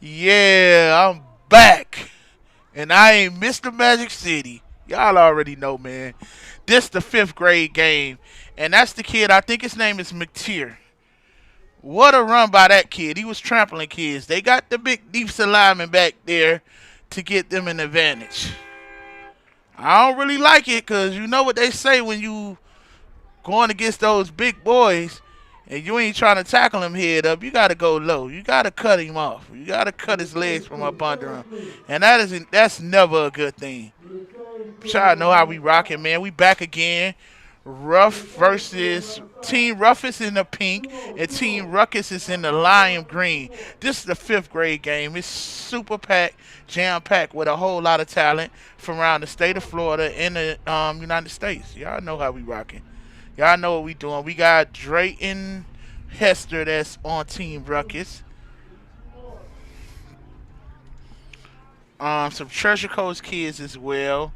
Yeah, I'm back. And I ain't Mr. Magic City. Y'all already know, man. This the fifth grade game. And that's the kid, I think his name is McTeer. What a run by that kid. He was trampling kids. They got the big defensive lineman back there to get them an advantage. I don't really like it because you know what they say when you going against those big boys and you ain't trying to tackle him head up, you got to go low. You got to cut him off. You got to cut his legs from up under him. And that's never a good thing. Y'all know how we rocking, man. We back again. Ruff versus Team Ruff is in the pink and Team Ruckus is in the lime green. This is the fifth grade game. It's super packed, jam packed with a whole lot of talent from around the state of Florida and the United States. Y'all know how we rocking. Y'all know what we doing. We got Drayton Hester that's on Team Ruckus. Some Treasure Coast kids as well.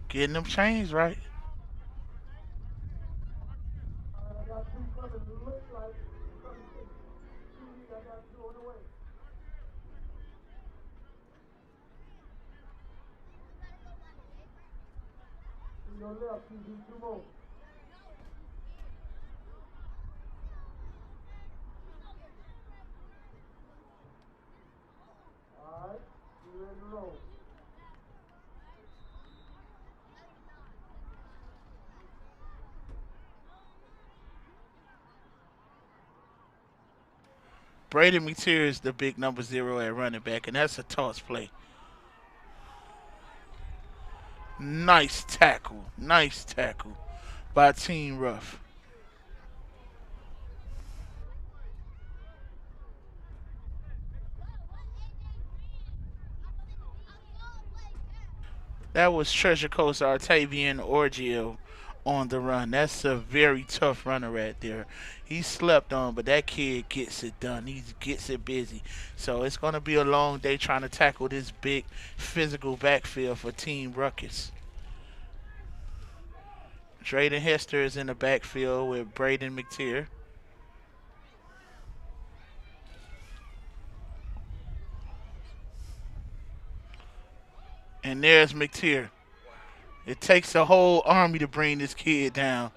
Getting them chains right. Braden McTeer is the big number 0 at running back, and that's a toss play. Nice tackle. Nice tackle by Team Ruff. That was Treasure Coast Artavian Orgio on the run. That's a very tough runner right there. He slept on, but that kid gets it done. He gets it busy. So it's going to be a long day trying to tackle this big physical backfield for Team Ruckus. Drayden Hester is in the backfield with Braden McTeer. And there's McTeer. It takes a whole army to bring this kid down.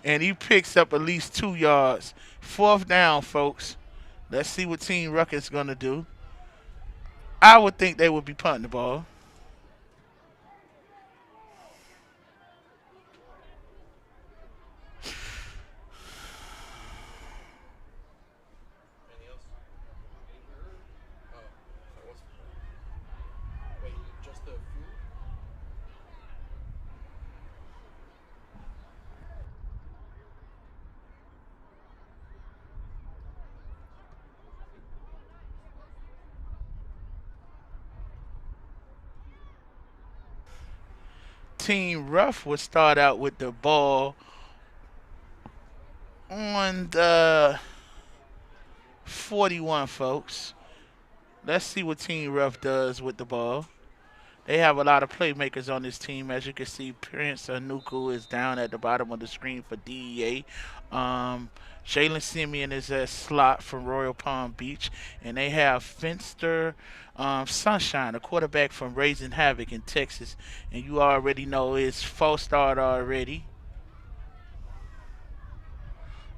And he picks up at least 2 yards. Fourth down, folks. Let's see what Team Ruckus is going to do. I would think they would be punting the ball. Team Ruff would start out with the ball on the 41, folks. Let's see what Team Ruff does with the ball. They have a lot of playmakers on this team. As you can see, Prince Anuku is down at the bottom of the screen for DEA. Jalen Simeon is a slot from Royal Palm Beach. And they have Finster Sunshine, a quarterback from Raising Havoc in Texas. And you already know it's false start already.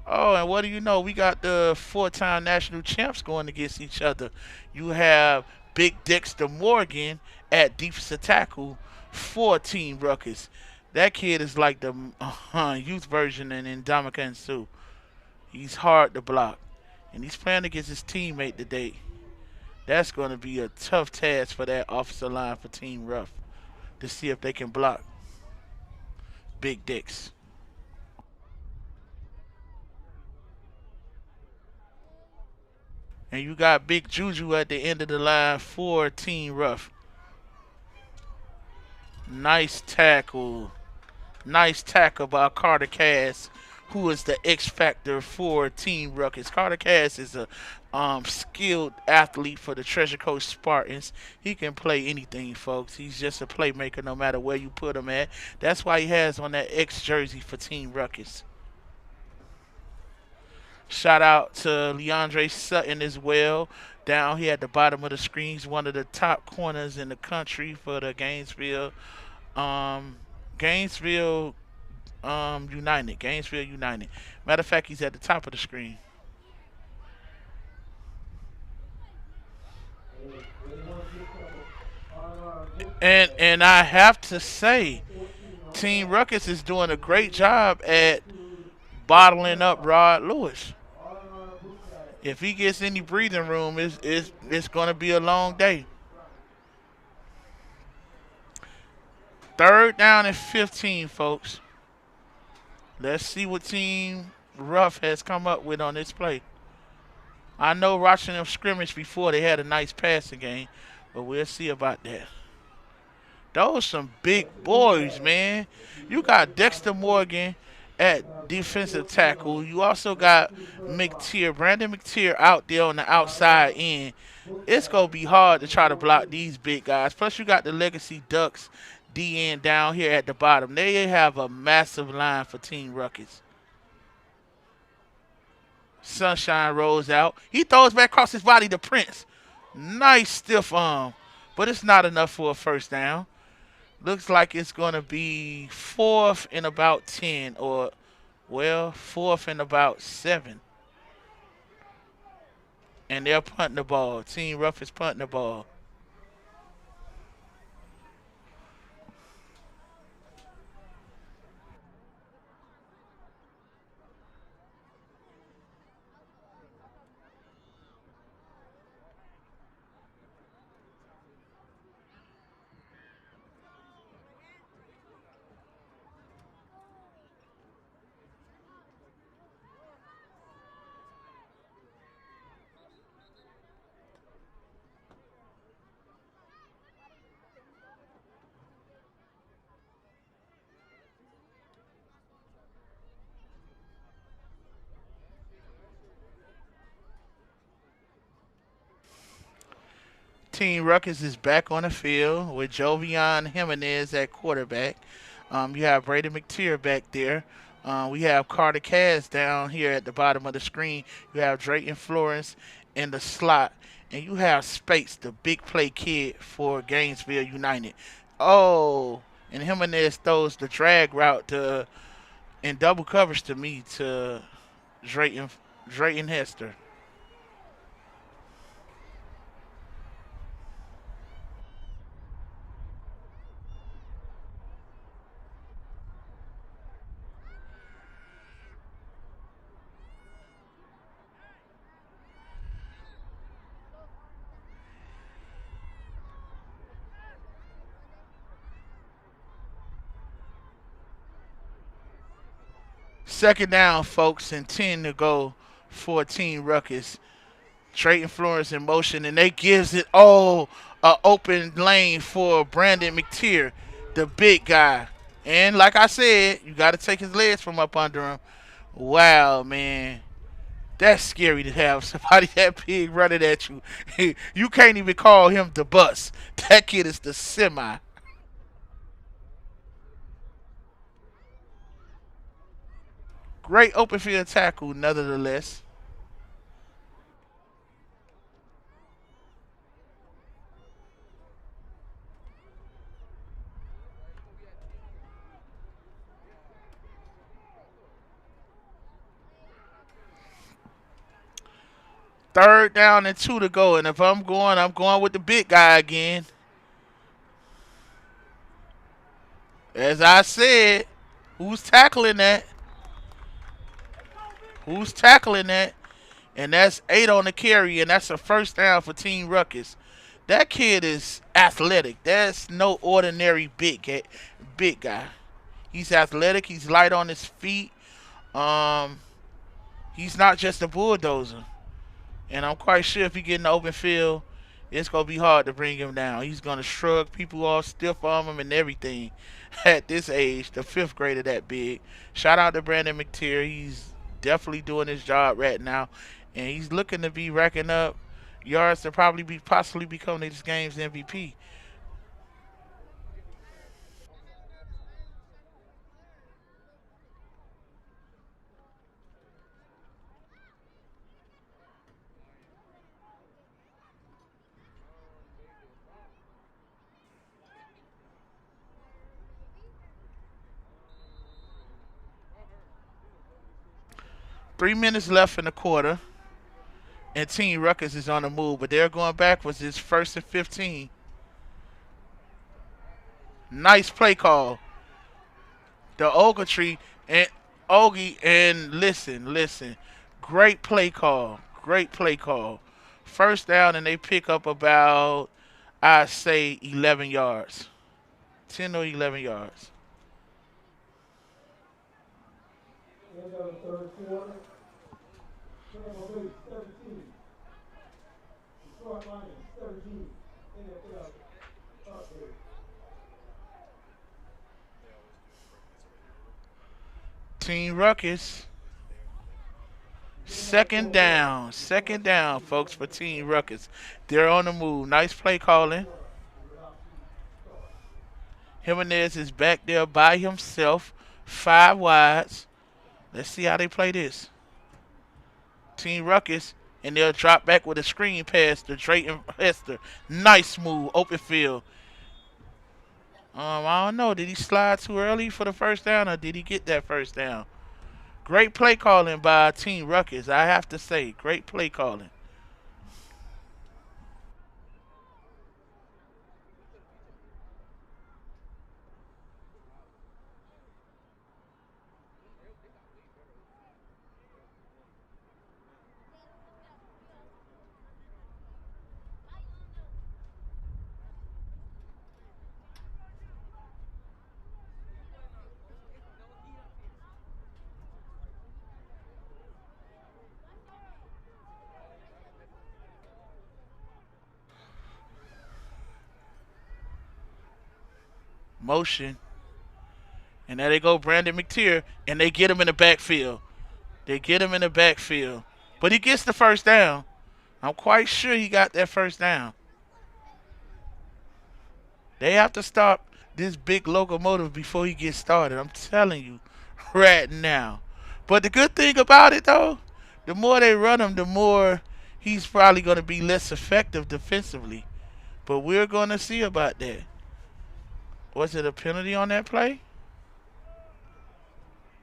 Oh, and what do you know? We got the 4-time national champs going against each other. You have Big Dexter Morgan at defensive tackle for Team Ruckus. That kid is like the youth version in Indomika and Sue. He's hard to block. And he's playing against his teammate today. That's going to be a tough task for that offensive line for Team Ruff to see if they can block Big Dex. And you got Big Juju at the end of the line for Team Ruff. Nice tackle. Nice tackle by Carter Cass, who is the X factor for Team Ruckus. Carter Cass is a skilled athlete for the Treasure Coast Spartans. He can play anything, folks. He's just a playmaker no matter where you put him at. That's why he has on that X jersey for Team Ruckus. Shout out to Leandre Sutton as well. Down here at the bottom of the screen, he's one of the top corners in the country for the Gainesville United. Gainesville United. Matter of fact, he's at the top of the screen. And I have to say, Team Ruckus is doing a great job at bottling up Rod Lewis. If he gets any breathing room, it's going to be a long day. Third down and 15, folks. Let's see what Team Ruff has come up with on this play. I know watching them scrimmage before, they had a nice passing game, but we'll see about that. Those some big boys, man. You got Dexter Morgan at defensive tackle. You also got Brandon McTier out there on the outside end. It's going to be hard to try to block these big guys. Plus, you got the Legacy Ducks DN down here at the bottom. They have a massive line for Team Ruckus. Sunshine rolls out. He throws back across his body to Prince. Nice stiff arm. But it's not enough for a first down. Looks like it's going to be fourth and about 10. Or, well, fourth and about 7. And they're punting the ball. Team Ruff is punting the ball. Team Ruckus is back on the field with Jovian Jimenez at quarterback. You have Brady McTier back there. We have Carter Cass down here at the bottom of the screen. You have Drayton Florence in the slot. And you have Spates, the big play kid for Gainesville United. Oh, and Jimenez throws the drag route in double coverage to me to Drayton Hester. Second down, folks, and 10 to go for Team Ruckus. Drayton Florence in motion, and they gives it a open lane for Brandon McTier, the big guy. And like I said, you got to take his legs from up under him. Wow, man. That's scary to have somebody that big running at you. You can't even call him the bus. That kid is the semi. Great open field tackle, nevertheless. Third down and 2 to go. And if I'm going with the big guy again. As I said, who's tackling that? Who's tackling that? And that's 8 on the carry, and that's a first down for Team Ruckus. That kid is athletic. That's no ordinary big guy. He's athletic. He's light on his feet. He's not just a bulldozer. And I'm quite sure if he get in the open field, it's gonna be hard to bring him down. He's gonna shrug people off, stiff arm him, and everything. At this age, the fifth grader that big. Shout out to Brandon McTeer. He's definitely doing his job right now, and he's looking to be racking up yards to probably be possibly becoming this game's MVP. 3 minutes left in the quarter, and Team Ruckus is on the move, but they're going backwards. It's 1st and 15. Nice play call. The Ogletree and Ogie and listen. Great play call. Great play call. First down and they pick up about I say 11 yards. 10 or 11 yards. Team Ruckus. Second down, folks, for Team Ruckus. They're on the move. Nice play calling. Jimenez is back there by himself. 5 wides. Let's see how they play this. Team Ruckus, and they'll drop back with a screen pass to Drayton Hester. Nice move, open field. I don't know. Did he slide too early for the first down, or did he get that first down? Great play calling by Team Ruckus, I have to say. Great play calling. Motion. And there they go, Brandon McTeer, and they get him in the backfield. They get him in the backfield. But he gets the first down. I'm quite sure he got that first down. They have to stop this big locomotive before he gets started. I'm telling you right now. But the good thing about it, though, the more they run him, the more he's probably going to be less effective defensively. But we're going to see about that. Was it a penalty on that play?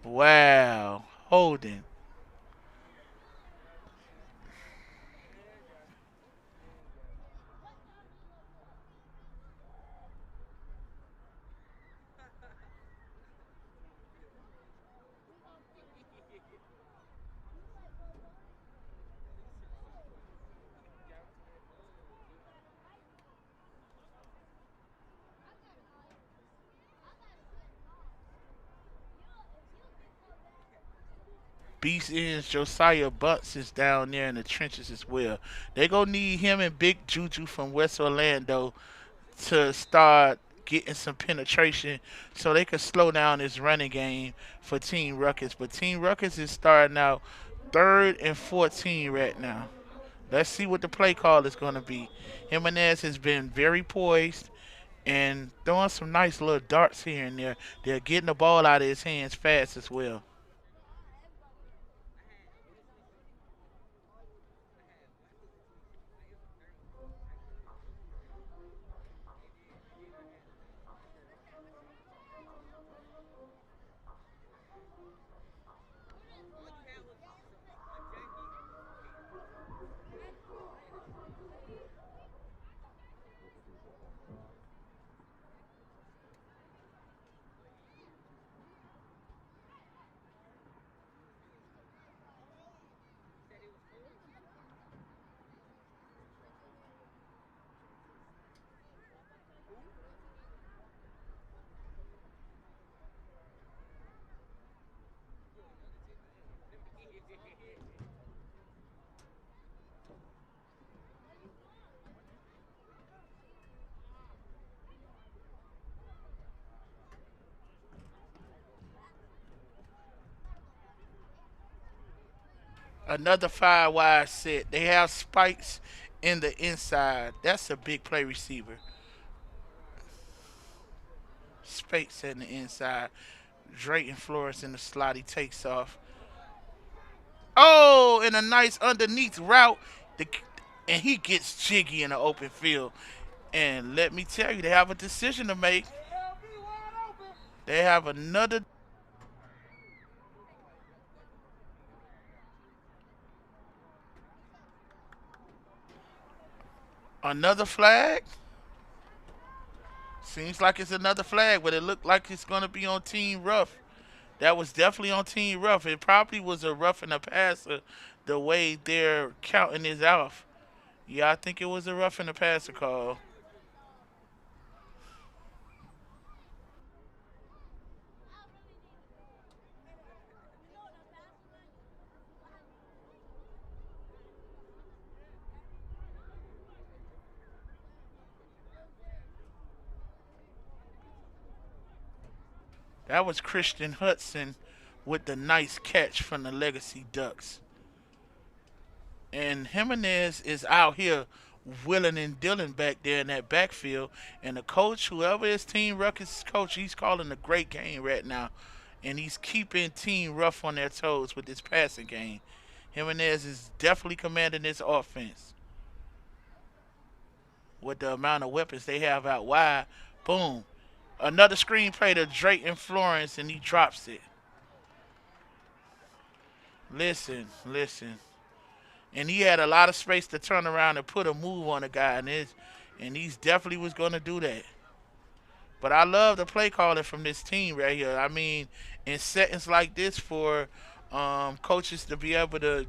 Wow. Holding. Beast ends Josiah Butts is down there in the trenches as well. They gonna need him and Big Juju from West Orlando to start getting some penetration so they can slow down this running game for Team Ruckus. But Team Ruckus is starting out 3rd and 14 right now. Let's see what the play call is going to be. Jimenez has been very poised and throwing some nice little darts here and there. They're getting the ball out of his hands fast as well. Another five wide set. They have spikes in the inside. That's a big play receiver. Spikes in the inside. Drayton Flores in the slot. He takes off. Oh, and a nice underneath route. The, and he gets jiggy in the open field. And let me tell you, they have a decision to make. They have another flag. Seems like it's another flag, but it looked like it's gonna be on Team Ruff. That was definitely on Team Ruff. It probably was a rough and a passer the way they're counting this off. Yeah, I think it was a rough and a passer call. That was Christian Hudson with the nice catch from the Legacy Ducks. And Jimenez is out here willing and dealing back there in that backfield. And the coach, whoever is Team Ruckus' coach, he's calling a great game right now. And he's keeping Team Ruff on their toes with this passing game. Jimenez is definitely commanding this offense. With the amount of weapons they have out wide, boom. Another screenplay to Drake and Florence, and he drops it. Listen, listen. And he had a lot of space to turn around and put a move on the guy, and he's definitely was going to do that. But I love the play calling from this team right here. I mean, in settings like this for coaches to be able to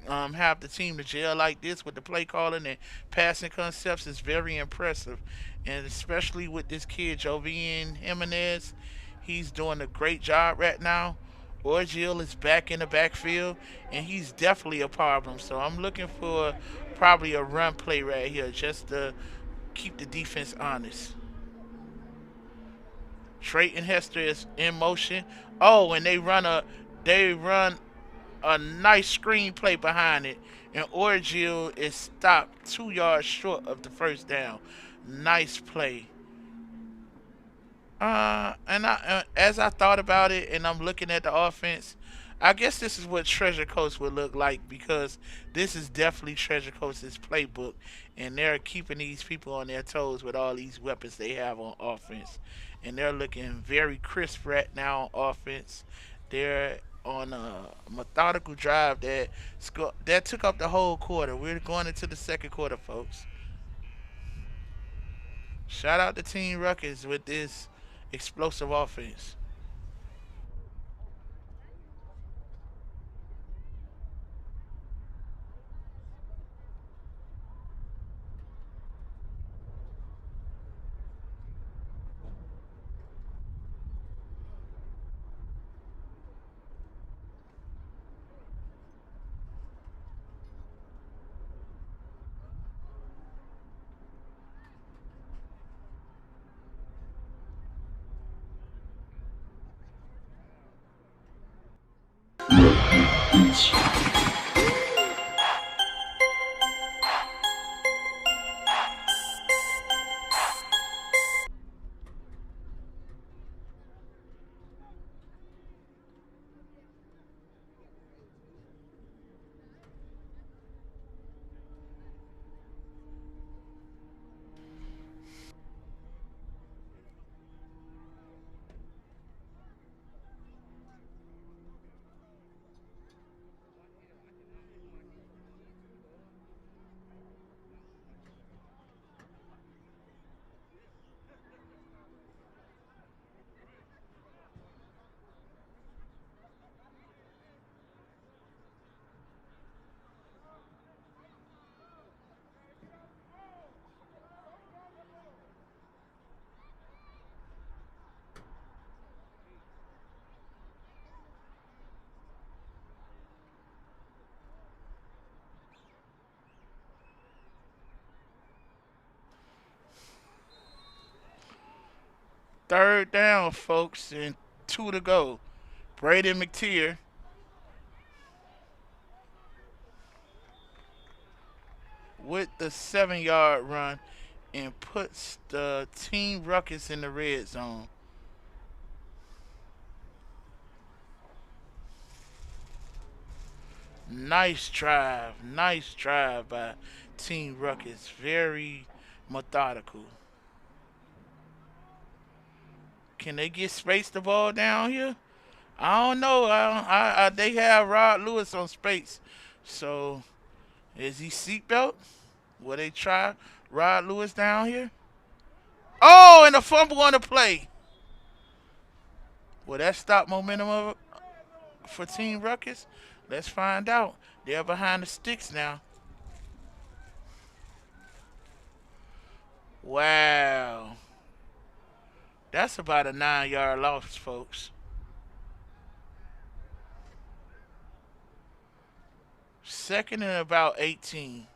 have the team to gel like this with the play calling and passing concepts is very impressive. And especially with this kid, Jovian Jimenez, he's doing a great job right now. Orgil is back in the backfield, and he's definitely a problem. So I'm looking for probably a run play right here just to keep the defense honest. Trayton Hester is in motion. Oh, and they run a nice screen play behind it, and Orgil is stopped 2 yards short of the first down. Nice play. As I thought about it, and I'm looking at the offense, I guess this is what Treasure Coast would look like because this is definitely Treasure Coast's playbook, and they're keeping these people on their toes with all these weapons they have on offense, and they're looking very crisp right now on offense. They're on a methodical drive that took up the whole quarter. We're going into the second quarter, folks. Shout out to Team Ruckus with this explosive offense. Third down, folks, and two to go. Braden McTeer with the 7-yard run and puts the Team Ruckus in the red zone. Nice drive by Team Ruckus. Very methodical. Can they get space the ball down here? I don't know. They have Rod Lewis on space. So, is he seatbelt? Will they try Rod Lewis down here? Oh, and a fumble on the play. Will that stop momentum for Team Ruckus? Let's find out. They're behind the sticks now. Wow. That's about a 9-yard loss, folks. Second and about 18.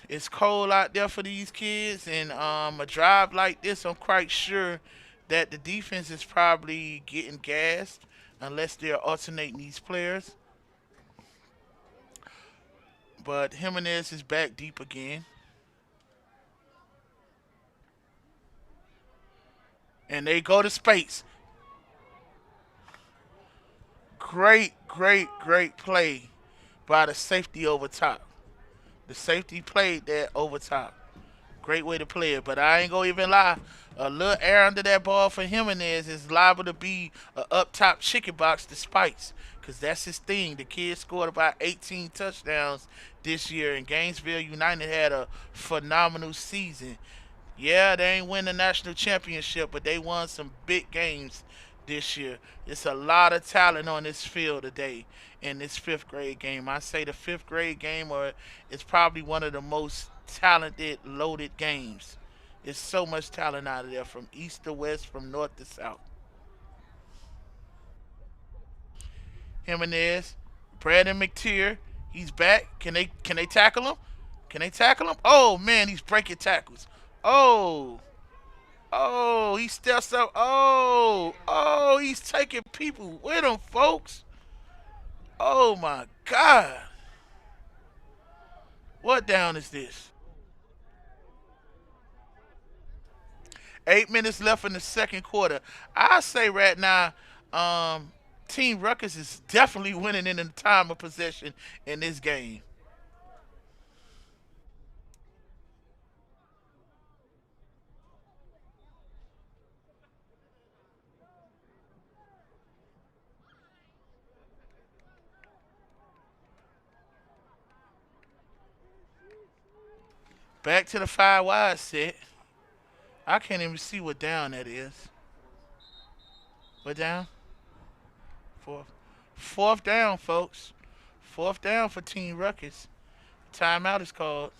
It's cold out there for these kids, and a drive like this, I'm quite sure that the defense is probably getting gassed unless they're alternating these players. But Jimenez is back deep again. And they go to space. Great play by the safety over top. The safety played that over top. Great way to play it, but I ain't gonna even lie. A little air under that ball for Jimenez is liable to be a up top chicken box to Spikes, because that's his thing. The kid scored about 18 touchdowns this year, and Gainesville United had a phenomenal season. Yeah, they ain't win the national championship, but they won some big games this year. It's a lot of talent on this field today in this fifth grade game. I say the fifth grade game, or it's probably one of the most talented, loaded games. There's so much talent out of there, from east to west, from north to south. Jimenez, Brandon McTeer, he's back. Can they tackle him? Can they tackle him? Oh man, he's breaking tackles. Oh, oh, he steps up. Oh, he's taking people with him, folks. Oh my God. What down is this? 8 minutes left in the second quarter. I say right now, Team Ruckus is definitely winning in the time of possession in this game. Back to the 5 wide set. I can't even see what down that is. What down? Fourth. Fourth down, folks. Fourth down for Team Ruckus. Timeout is called.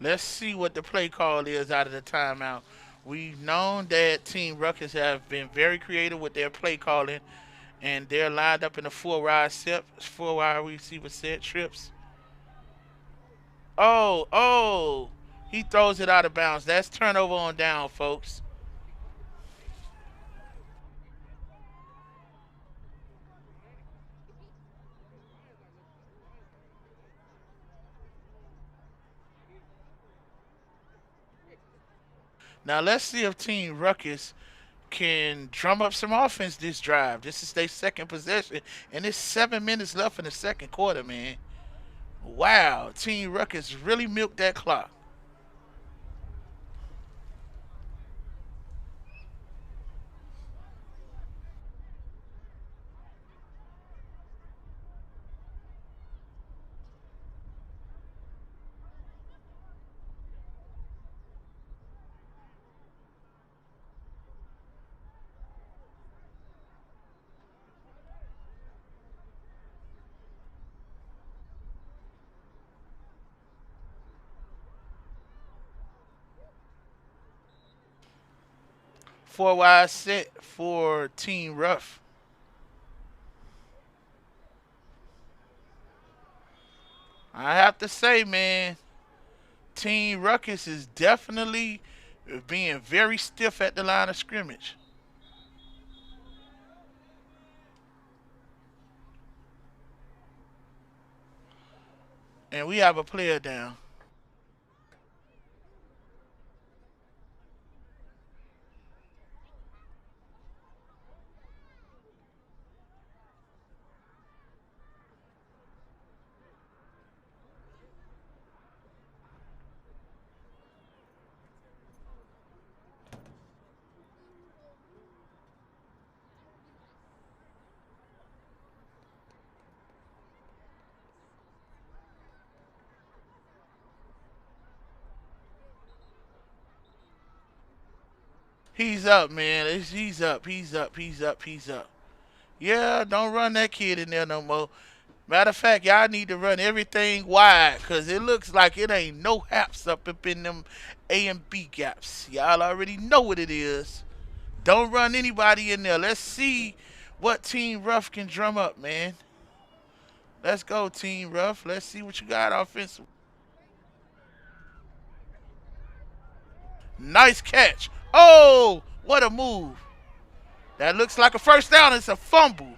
Let's see what the play call is out of the timeout. We've known that Team Ruckus have been very creative with their play calling, and they're lined up in a four wide receiver set trips. Oh, he throws it out of bounds. That's turnover on down, folks. Now let's see if Team Ruckus can drum up some offense this drive. This is their second possession, and it's 7 minutes left in the second quarter, man. Wow, Team Ruckus really milked that clock. Four wide set for Team Ruff. I have to say, man, Team Ruckus is definitely being very stiff at the line of scrimmage. And we have a player down. He's up, man. He's up. He's up. He's up. He's up. Yeah, don't run that kid in there no more. Matter of fact, y'all need to run everything wide because it looks like it ain't no haps up in them A and B gaps. Y'all already know what it is. Don't run anybody in there. Let's see what Team Ruff can drum up, man. Let's go, Team Ruff. Let's see what you got offensive. Nice catch. Oh, what a move. That looks like a first down. It's a fumble.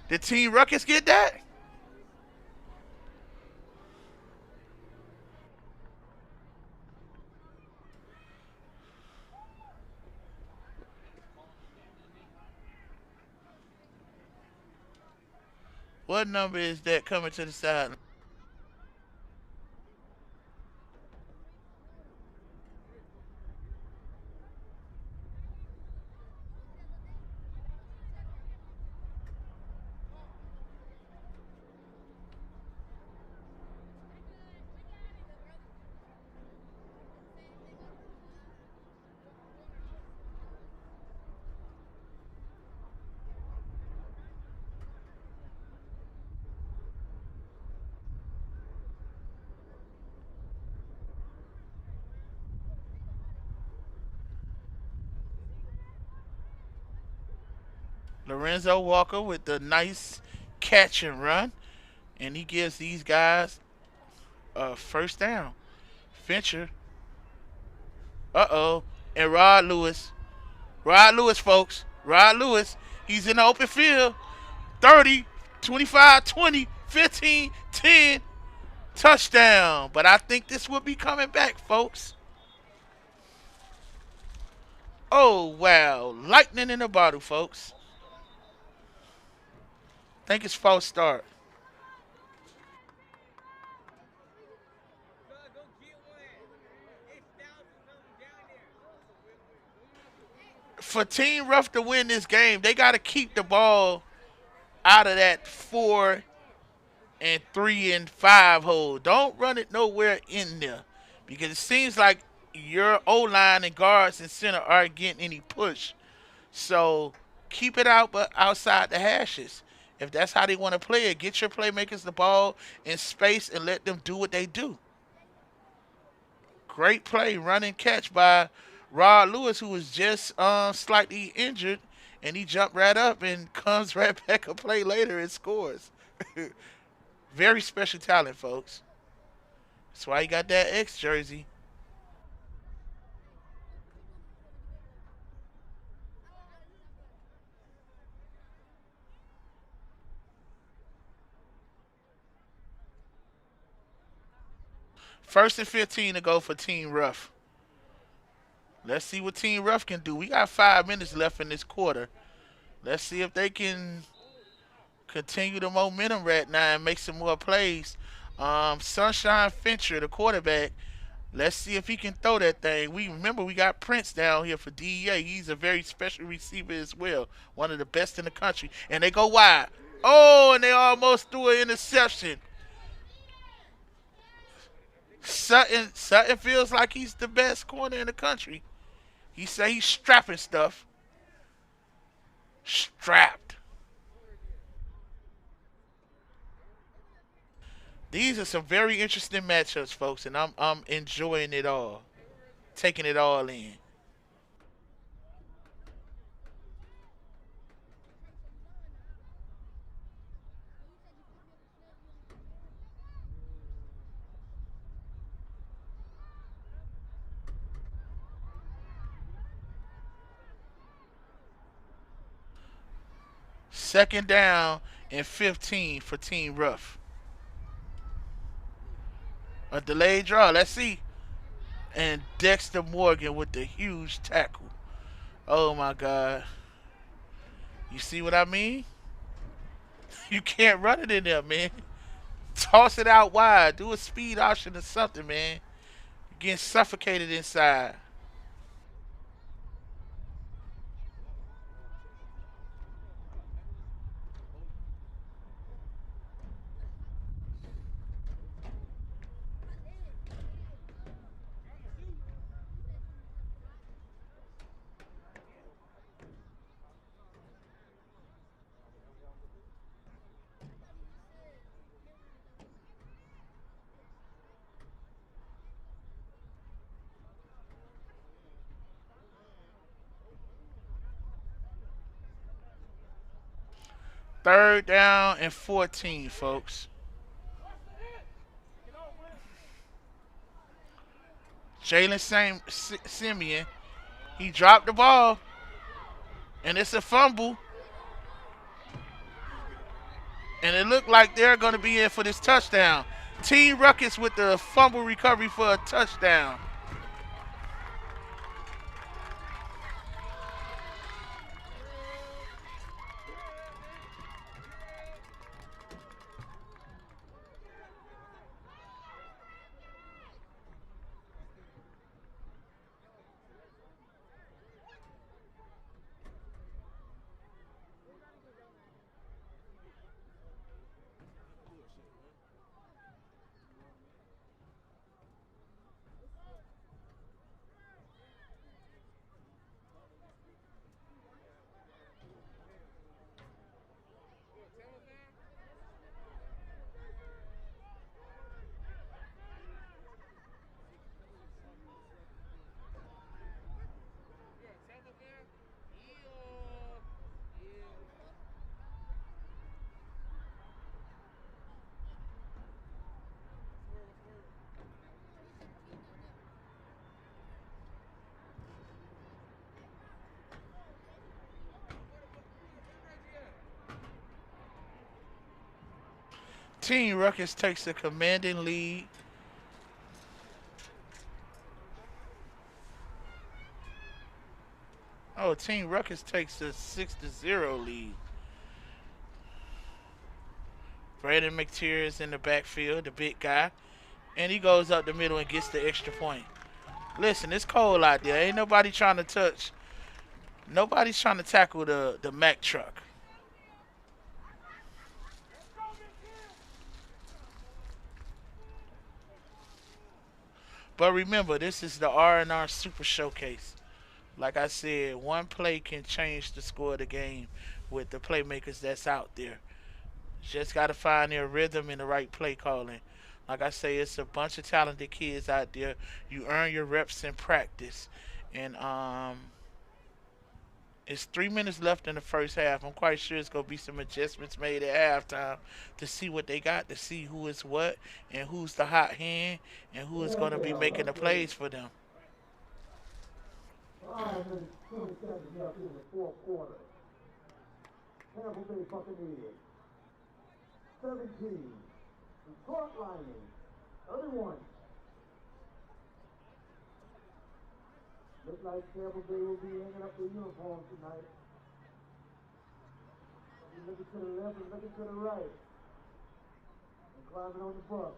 Did Team Ruckus get that? What number is that coming to the side? Lorenzo Walker with the nice catch and run, and he gives these guys a first down. Fincher, uh-oh, and Rod Lewis. Rod Lewis, folks. Rod Lewis. He's in the open field. 30, 25, 20, 15, 10. Touchdown. But I think this will be coming back, folks. Oh, wow. Lightning in the bottle, folks. I think it's false start. For Team Ruff to win this game, they got to keep the ball out of that 4 and 3 and 5 hole. Don't run it nowhere in there because it seems like your O line and guards and center aren't getting any push. So keep it out, but outside the hashes. If that's how they want to play it, get your playmakers the ball in space and let them do what they do. Great play, run and catch by Rod Lewis, who was just slightly injured, and he jumped right up and comes right back a play later and scores. Very special talent, folks. That's why he got that X jersey. First and 15 to go for Team Ruff. Let's see what Team Ruff can do. We got 5 minutes left in this quarter. Let's see if they can continue the momentum right now and make some more plays. Sunshine Fincher, the quarterback. Let's see if he can throw that thing. We remember we got Prince down here for DEA. He's a very special receiver as well, one of the best in the country. And they go wide. Oh, and they almost threw an interception. Sutton feels like he's the best corner in the country. He say he's strapping stuff. Strapped. These are some very interesting matchups, folks, and I'm enjoying it all, taking it all in. Second down and 15 for Team Ruff. A delayed draw. Let's see. And Dexter Morgan with the huge tackle. Oh my God. You see what I mean? You can't run it in there, man. Toss it out wide. Do a speed option or something, man. You're getting suffocated inside. Third down and 14, folks. Jalen Simeon, he dropped the ball, and it's a fumble. And it looked like they're going to be in for this touchdown. Team Ruckus with the fumble recovery for a touchdown. Team Ruckus takes a commanding lead. Oh, Team Ruckus takes a 6-0 lead. Brandon McTeer is in the backfield, the big guy. And he goes up the middle and gets the extra point. Listen, it's cold out there. Ain't nobody trying to touch. Nobody's trying to tackle the Mack truck. But remember, this is the RnR Super Showcase. Like I said, one play can change the score of the game with the playmakers that's out there. Just got to find their rhythm and the right play calling. Like I say, it's a bunch of talented kids out there. You earn your reps in practice. And it's 3 minutes left in the first half. I'm quite sure it's going to be some adjustments made at halftime to see what they got, to see who is what, and who's the hot hand, and who is going to be making the plays for them. 5 minutes, 20 seconds left in the fourth quarter. Tampa Bay Buccaneers, 17. Detroit Lions, 31. Looks like Tampa Bay will be hanging up their uniforms tonight. Looking to the left and looking to the right. And climbing on the bus.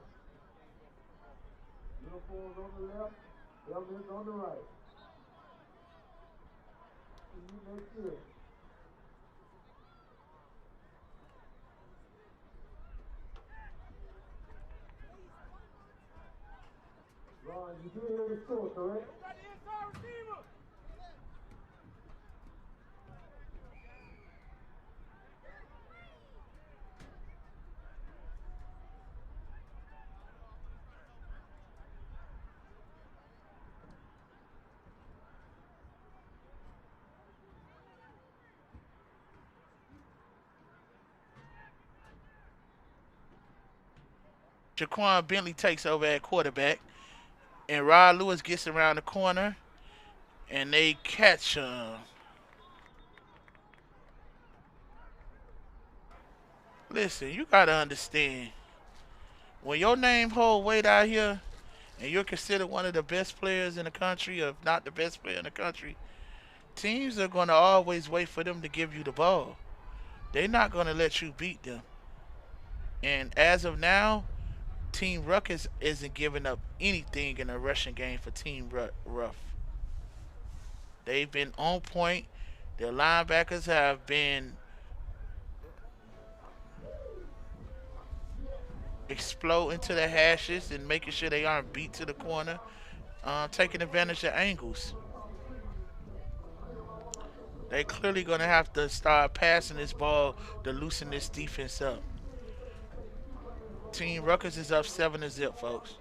Uniforms on the left, helmets on the right. See you next year. Ron, you did hear the score, correct? Jaquan Bentley takes over at quarterback, and Rod Lewis gets around the corner, and they catch him. Listen, you gotta understand, when your name hold weight out here, and you're considered one of the best players in the country, if not the best player in the country, teams are gonna always wait for them to give you the ball. They're not gonna let you beat them. And as of now, Team Ruckus isn't giving up anything in a rushing game for Team Ruff. They've been on point. Their linebackers have been explode into the hashes and making sure they aren't beat to the corner, taking advantage of angles. They clearly gonna have to start passing this ball to loosen this defense up. Team Ruckus is up 7-0, folks.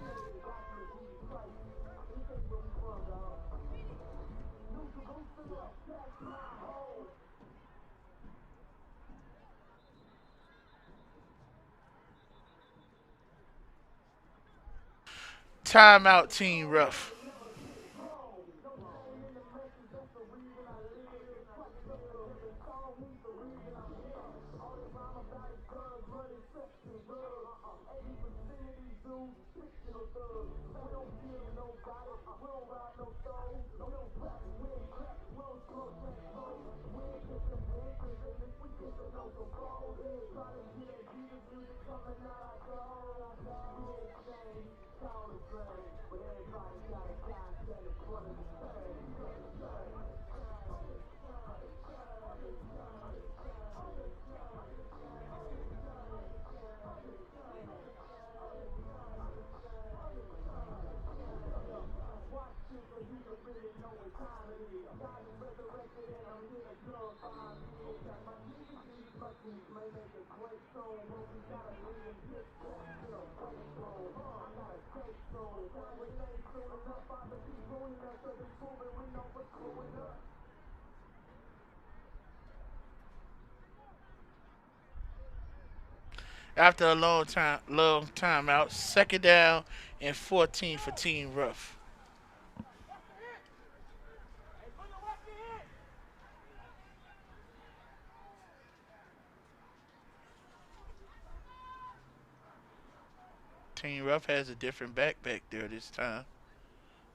Timeout, Team Ruff. After a long timeout, second down and 14 for Team Ruff. Team Ruff has a different back there this time.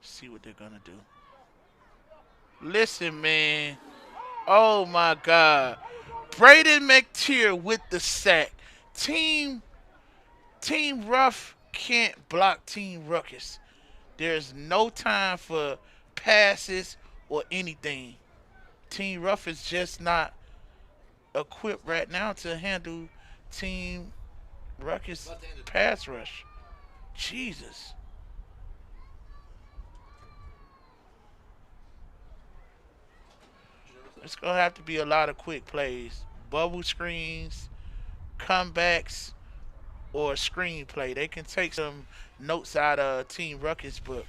See what they're gonna do. Listen, man. Oh my God. Braden McTeer with the sack. Team Ruff can't block Team Ruckus. There's no time for passes or anything. Team Ruff is just not equipped right now to handle Team Ruckus pass rush. Jesus. It's going to have to be a lot of quick plays. Bubble screens, comebacks, or a screenplay. They can take some notes out of Team Ruckus' book.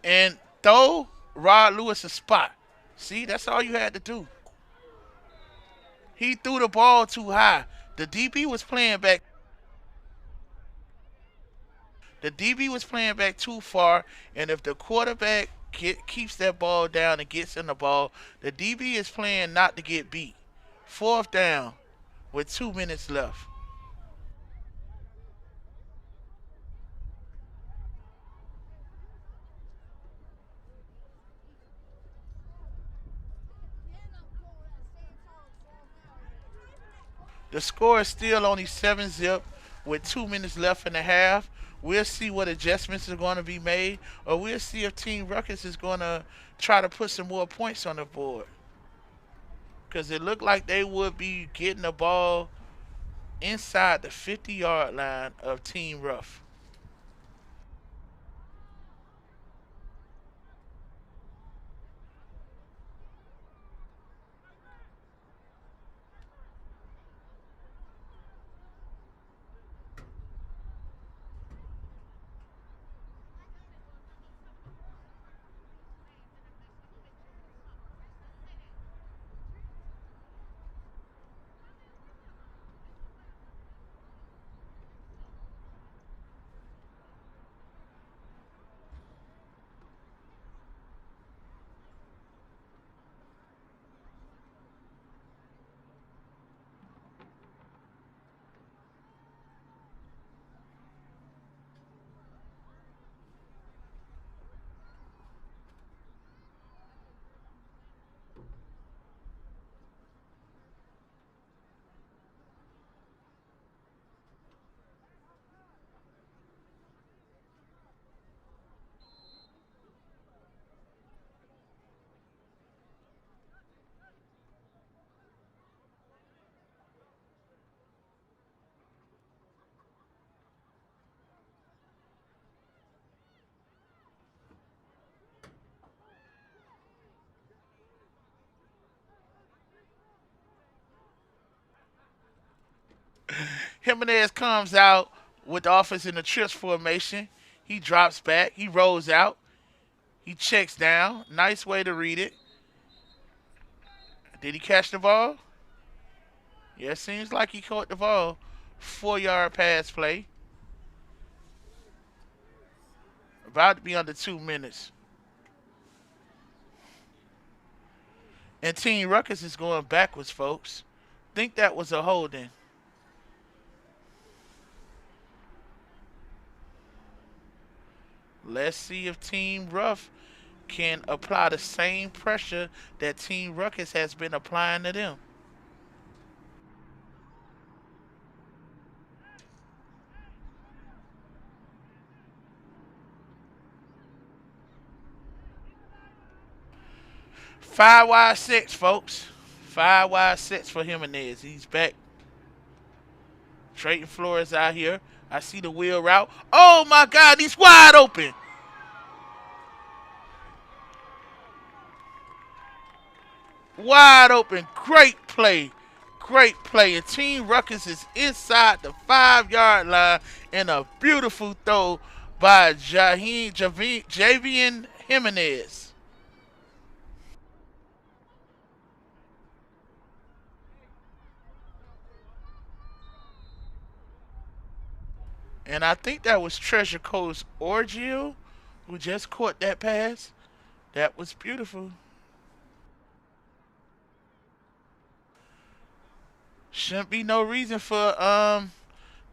And throw Rod Lewis a spot. See, that's all you had to do. He threw the ball too high. The DB was playing back. The DB was playing back too far, and if the quarterback keeps that ball down and gets in the ball, the DB is playing not to get beat. Fourth down with 2 minutes left. The score is still only 7-zip with 2 minutes left in the half. We'll see what adjustments are going to be made, or we'll see if Team Ruckus is going to try to put some more points on the board. Because it looked like they would be getting the ball inside the 50-yard line of Team Ruff. Jimenez comes out with the offense in the trips formation. He drops back. He rolls out. He checks down. Nice way to read it. Did he catch the ball? Yeah, seems like he caught the ball. 4-yard pass play. About to be under 2 minutes. And Team Ruckus is going backwards, folks. Think that was a holding. Let's see if Team Ruff can apply the same pressure that Team Ruckus has been applying to them. Five wide six, folks. Five wide six for Jimenez. He's back. Trayton Flores out here. I see the wheel route. Oh my God, he's wide open. Wide open. Great play. Great play. And Team Ruckus is inside the 5-yard line and a beautiful throw by Javian Jimenez. And I think that was Treasure Coast Orgio who just caught that pass. That was beautiful. Shouldn't be no reason for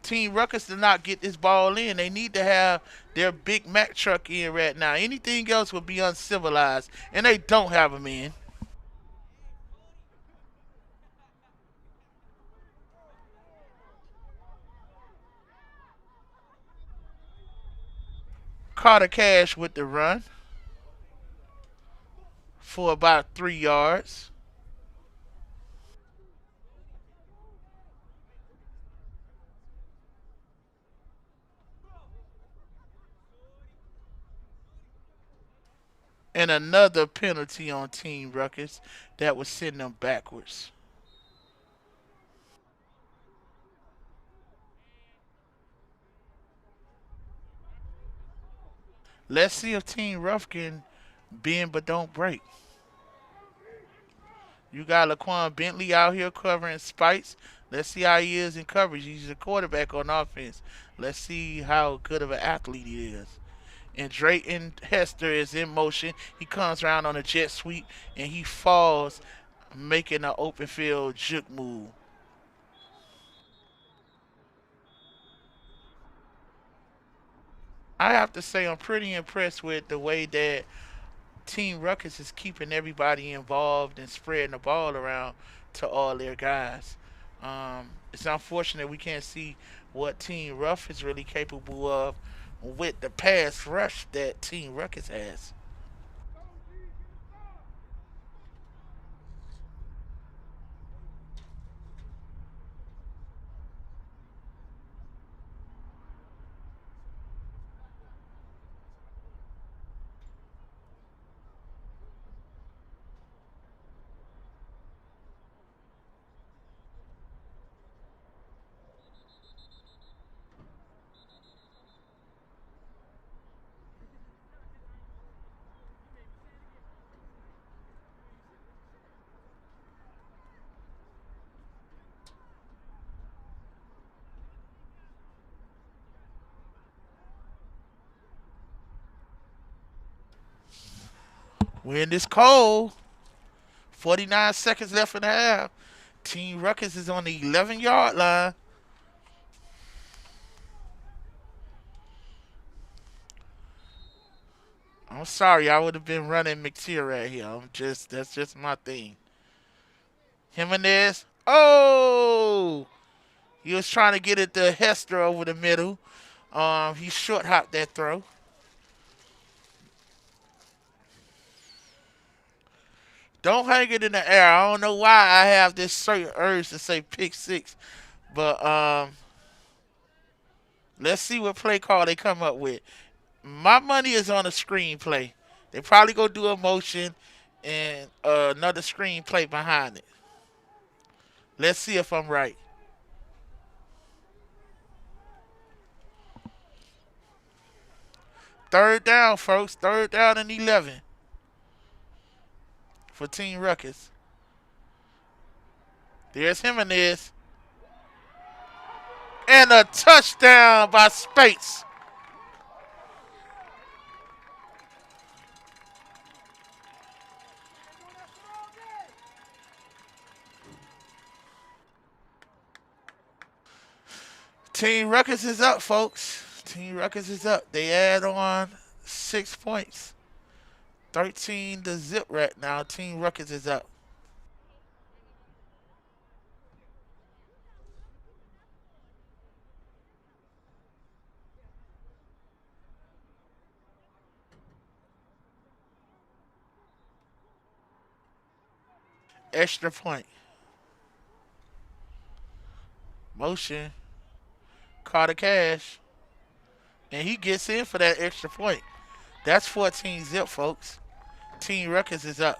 Team Ruckus to not get this ball in. They need to have their Big Mac truck in right now. Anything else would be uncivilized, and they don't have them in. Carter Cash with the run for about 3 yards. And another penalty on Team Ruckus that was sending them backwards. Let's see if Team Ruff can bend but don't break. You got Laquan Bentley out here covering Spites. Let's see how he is in coverage. He's a quarterback on offense. Let's see how good of an athlete he is. And Drayton Hester is in motion. He comes around on a jet sweep and he falls, making an open field juke move. I have to say I'm pretty impressed with the way that Team Ruckus is keeping everybody involved and spreading the ball around to all their guys. It's unfortunate we can't see what Team Ruff is really capable of with the pass rush that Team Ruckus has. We're in this cold. 49 seconds left in the half. Team Ruckus is on the 11-yard line. I'm sorry, I would have been running McTeer right here. That's just my thing. Jimenez. Oh, he was trying to get it to Hester over the middle. He short hopped that throw. Don't hang it in the air. I don't know why I have this certain urge to say pick six, but let's see what play call they come up with. My money is on a screenplay. They probably go do a motion and another screenplay behind it. Let's see if I'm right. Third down, folks. Third down and 11 for Team Ruckus. There's Jimenez. And a touchdown by Spates. Team Ruckus is up, folks. Team Ruckus is up. They add on 6 points. 13 to zip right now. Team Ruckus is up. Extra point. Motion. Carter Cash. And he gets in for that extra point. That's 14 zip, folks. Team Ruckus is up.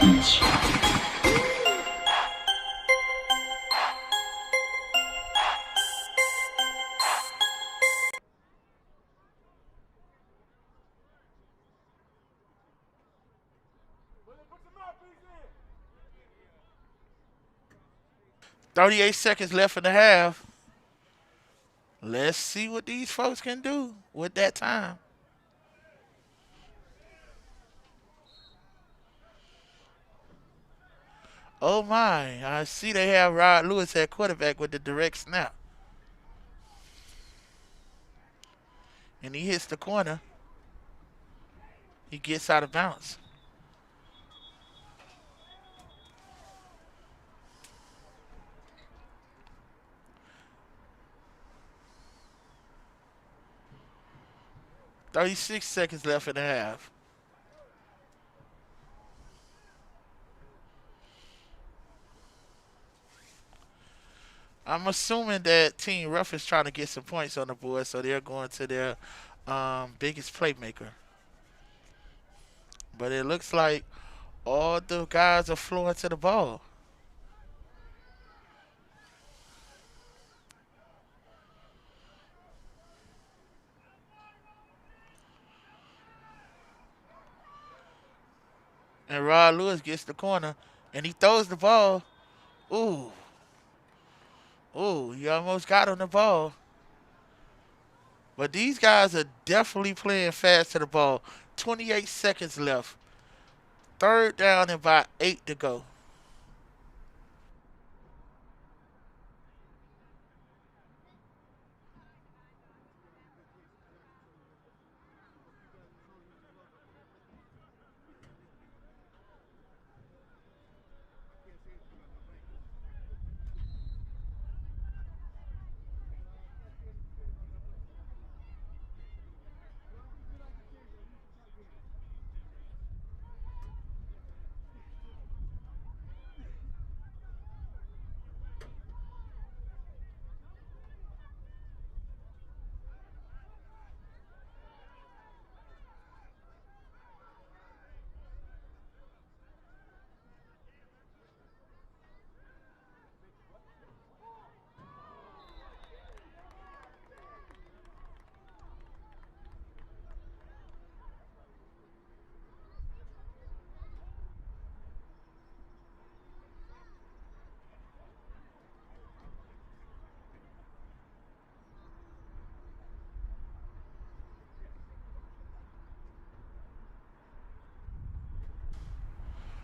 Each. 38 seconds left in the half. Let's see what these folks can do with that time. Oh my, I see they have Rod Lewis at quarterback with the direct snap. And he hits the corner. He gets out of bounds. "36 seconds left in the half. I'm assuming that Team Ruff is trying to get some points on the board, so they're going to their biggest playmaker. But it looks like all the guys are flowing to the ball. And Rod Lewis gets the corner and he throws the ball. Ooh, ooh, he almost got on the ball. But these guys are definitely playing fast to the ball. 28 seconds left. Third down and about 8 to go.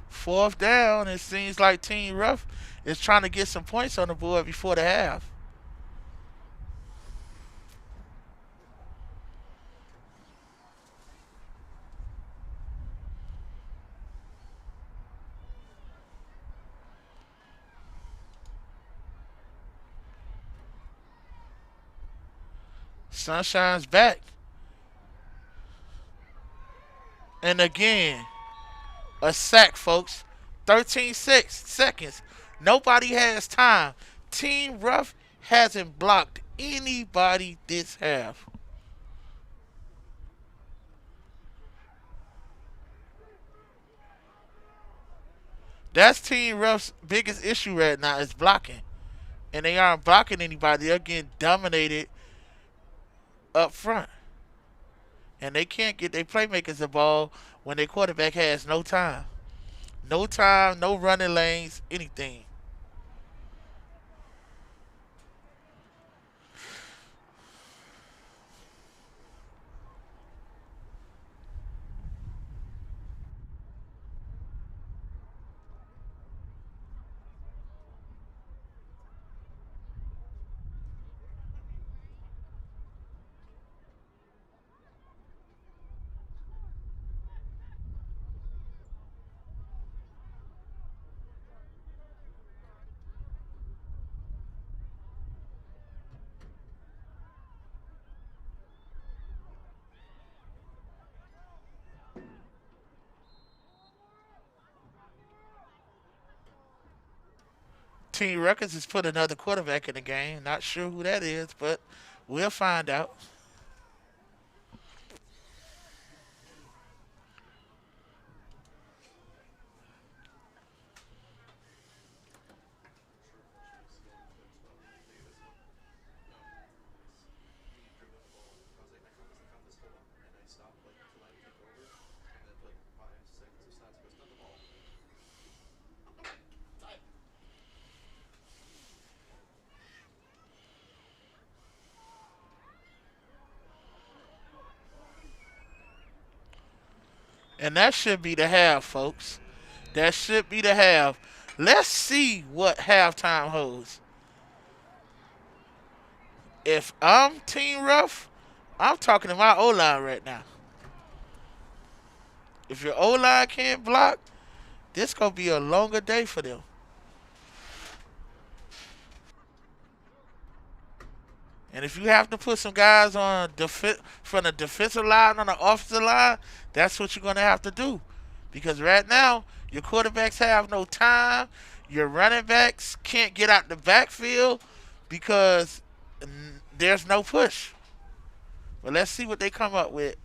Fourth down, it seems like Team Ruff is trying to get some points on the board before the half. Sunshine's back. And again, a sack, folks. 13 seconds. Nobody has time. Team Ruff hasn't blocked anybody this half. That's Team Ruff's biggest issue right now is blocking. And they aren't blocking anybody. They're getting dominated up front. And they can't get their playmakers the ball when their quarterback has no time. No time, no running lanes, anything. Team Ruckus has put another quarterback in the game. Not sure who that is, but we'll find out. And that should be the half, folks. That should be the half. Let's see what halftime holds. If I'm Team Ruff, I'm talking to my O-line right now. If your O-line can't block, this going to be a longer day for them. And if you have to put some guys on from the defensive line on the offensive line, that's what you're going to have to do. Because right now, your quarterbacks have no time. Your running backs can't get out the backfield because there's no push. But let's see what they come up with.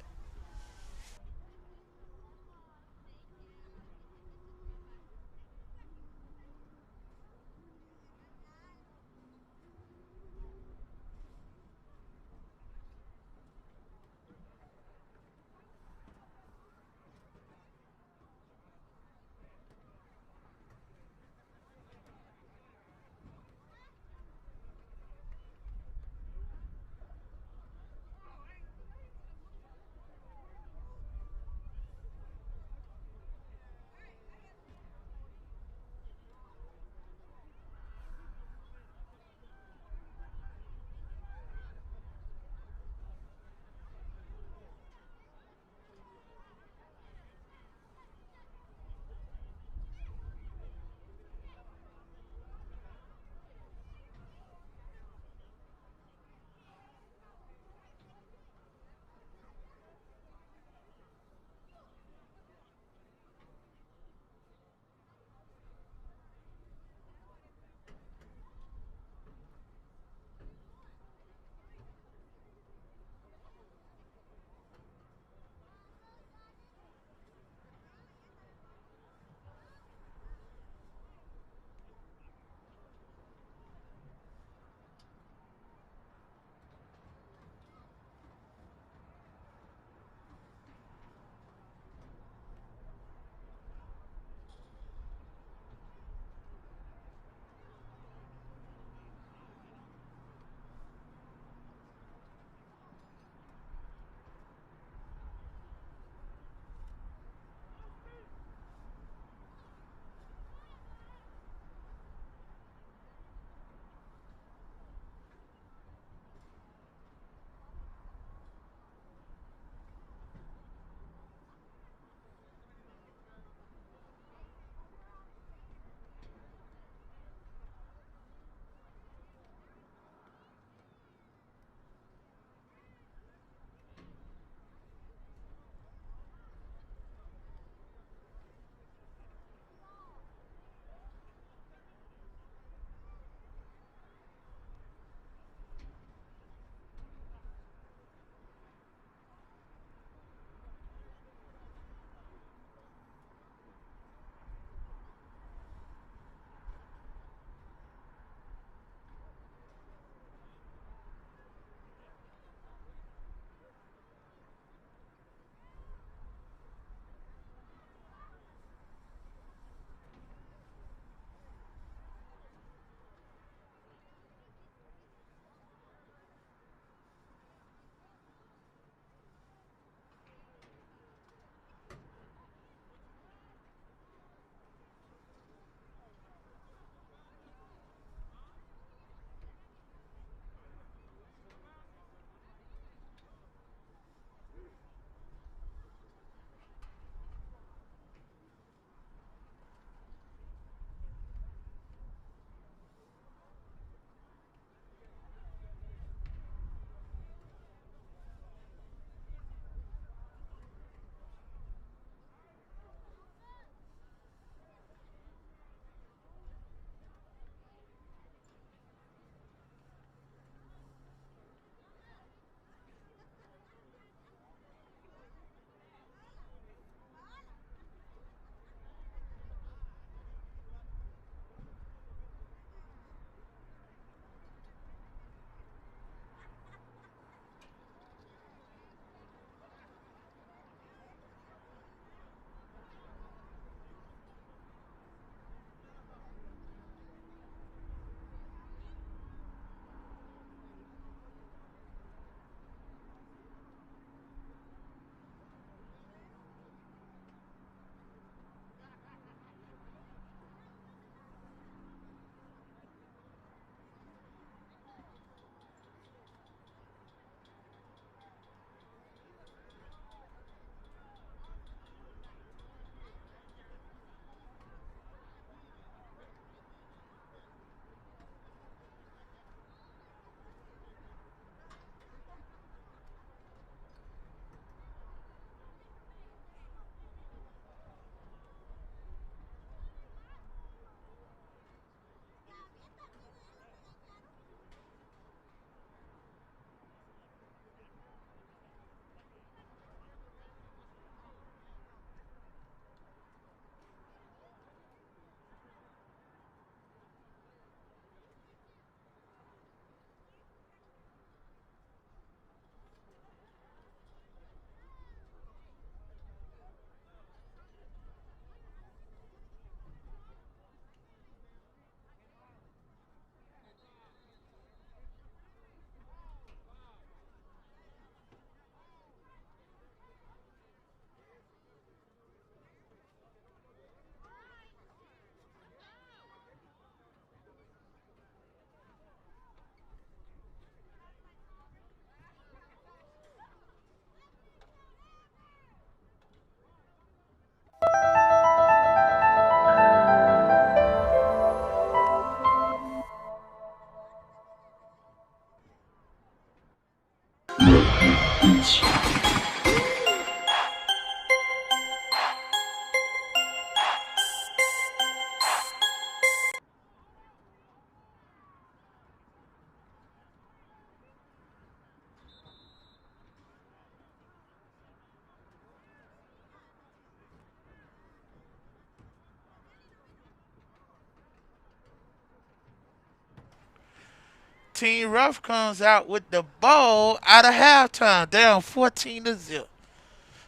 Team Ruff comes out with the ball out of halftime, down 14 to zip.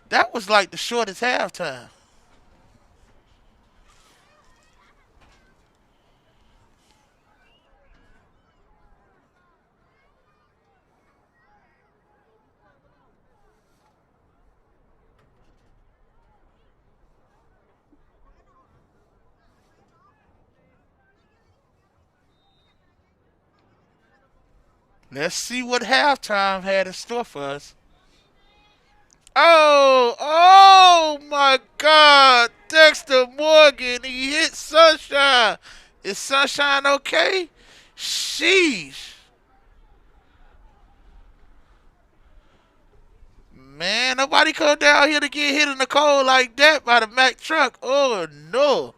That was like the shortest halftime. Let's see what halftime had in store for us. Oh my God. Dexter Morgan, he hit Sunshine. Is Sunshine okay? Sheesh. Man, nobody come down here to get hit in the cold like that by the Mack truck. Oh no.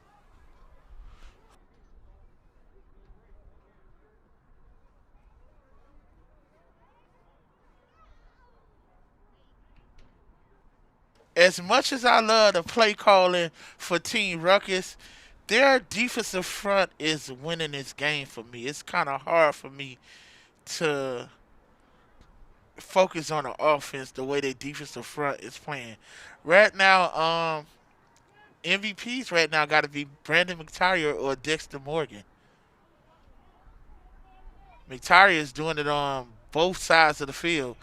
As much as I love the play calling for Team Ruckus, their defensive front is winning this game for me. It's kind of hard for me to focus on the offense the way their defensive front is playing. Right now, MVPs right now got to be Brandon McTire or Dexter Morgan. McTire is doing it on both sides of the field,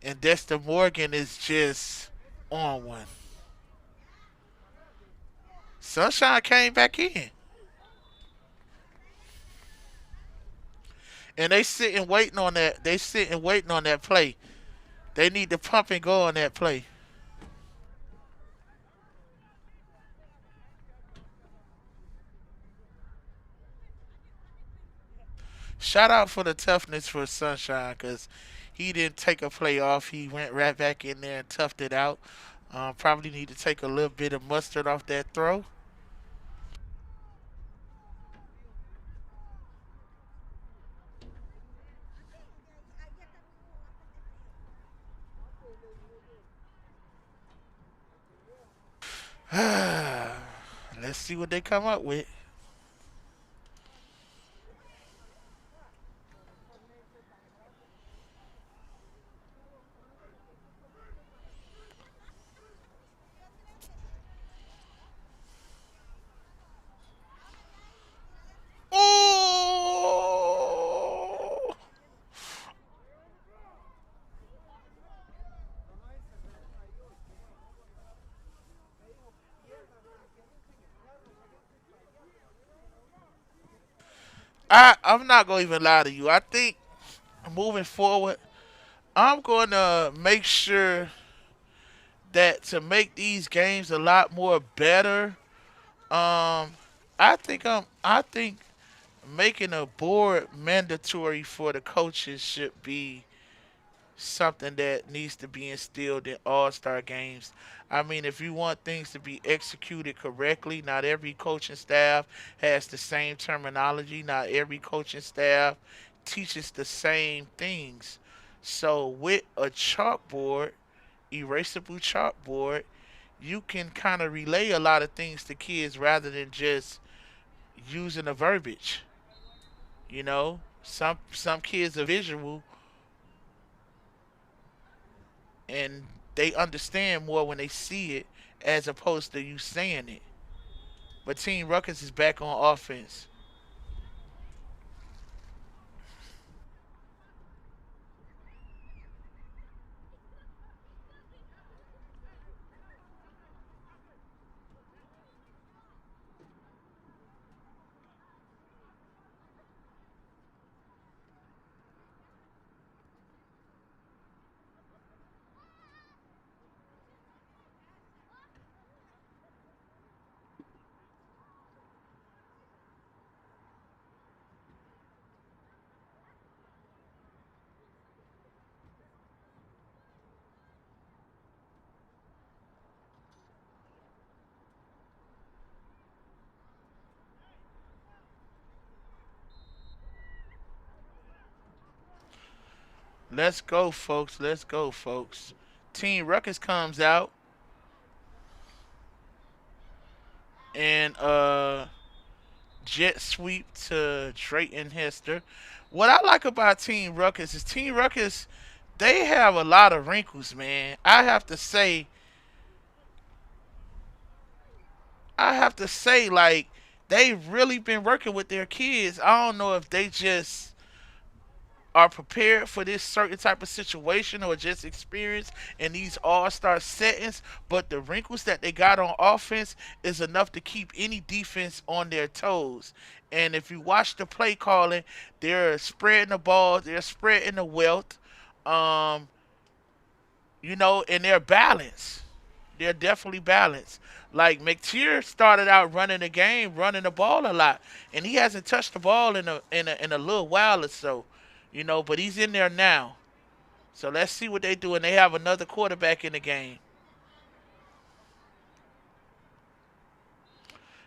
and Dexter Morgan is just on one. Sunshine came back in, and they sitting waiting on that. They sitting waiting on that play. They need to pump and go on that play. Shout out for the toughness for Sunshine because he didn't take a play off. He went right back in there and toughed it out. Probably need to take a little bit of mustard off that throw. Let's see what they come up with. Oh! I'm not gonna even lie to you. I think moving forward, I'm gonna make sure that to make these games a lot more better. I think making a board mandatory for the coaches should be something that needs to be instilled in all star games. I mean, if you want things to be executed correctly, not every coaching staff has the same terminology, not every coaching staff teaches the same things. So, with a chalkboard, erasable chalkboard, you can kind of relay a lot of things to kids rather than just using the verbiage. Some kids are visual and they understand more when they see it as opposed to you saying it. But Team Ruckus is back on offense. Let's go, folks. Let's go, folks. Team Ruckus comes out and jet sweep to Drayton Hester. What I like about Team Ruckus is Team Ruckus, they have a lot of wrinkles, man. I have to say, like, they've really been working with their kids. I don't know if they just are prepared for this certain type of situation or just experience in these all-star settings, but the wrinkles that they got on offense is enough to keep any defense on their toes. And if you watch the play calling, they're spreading the ball, they're spreading the wealth, um, and they're balanced. They're definitely balanced. Like McTeer started out running the game, running the ball a lot, and he hasn't touched the ball in a little while or so, But he's in there now. So let's see what they do, and they have another quarterback in the game.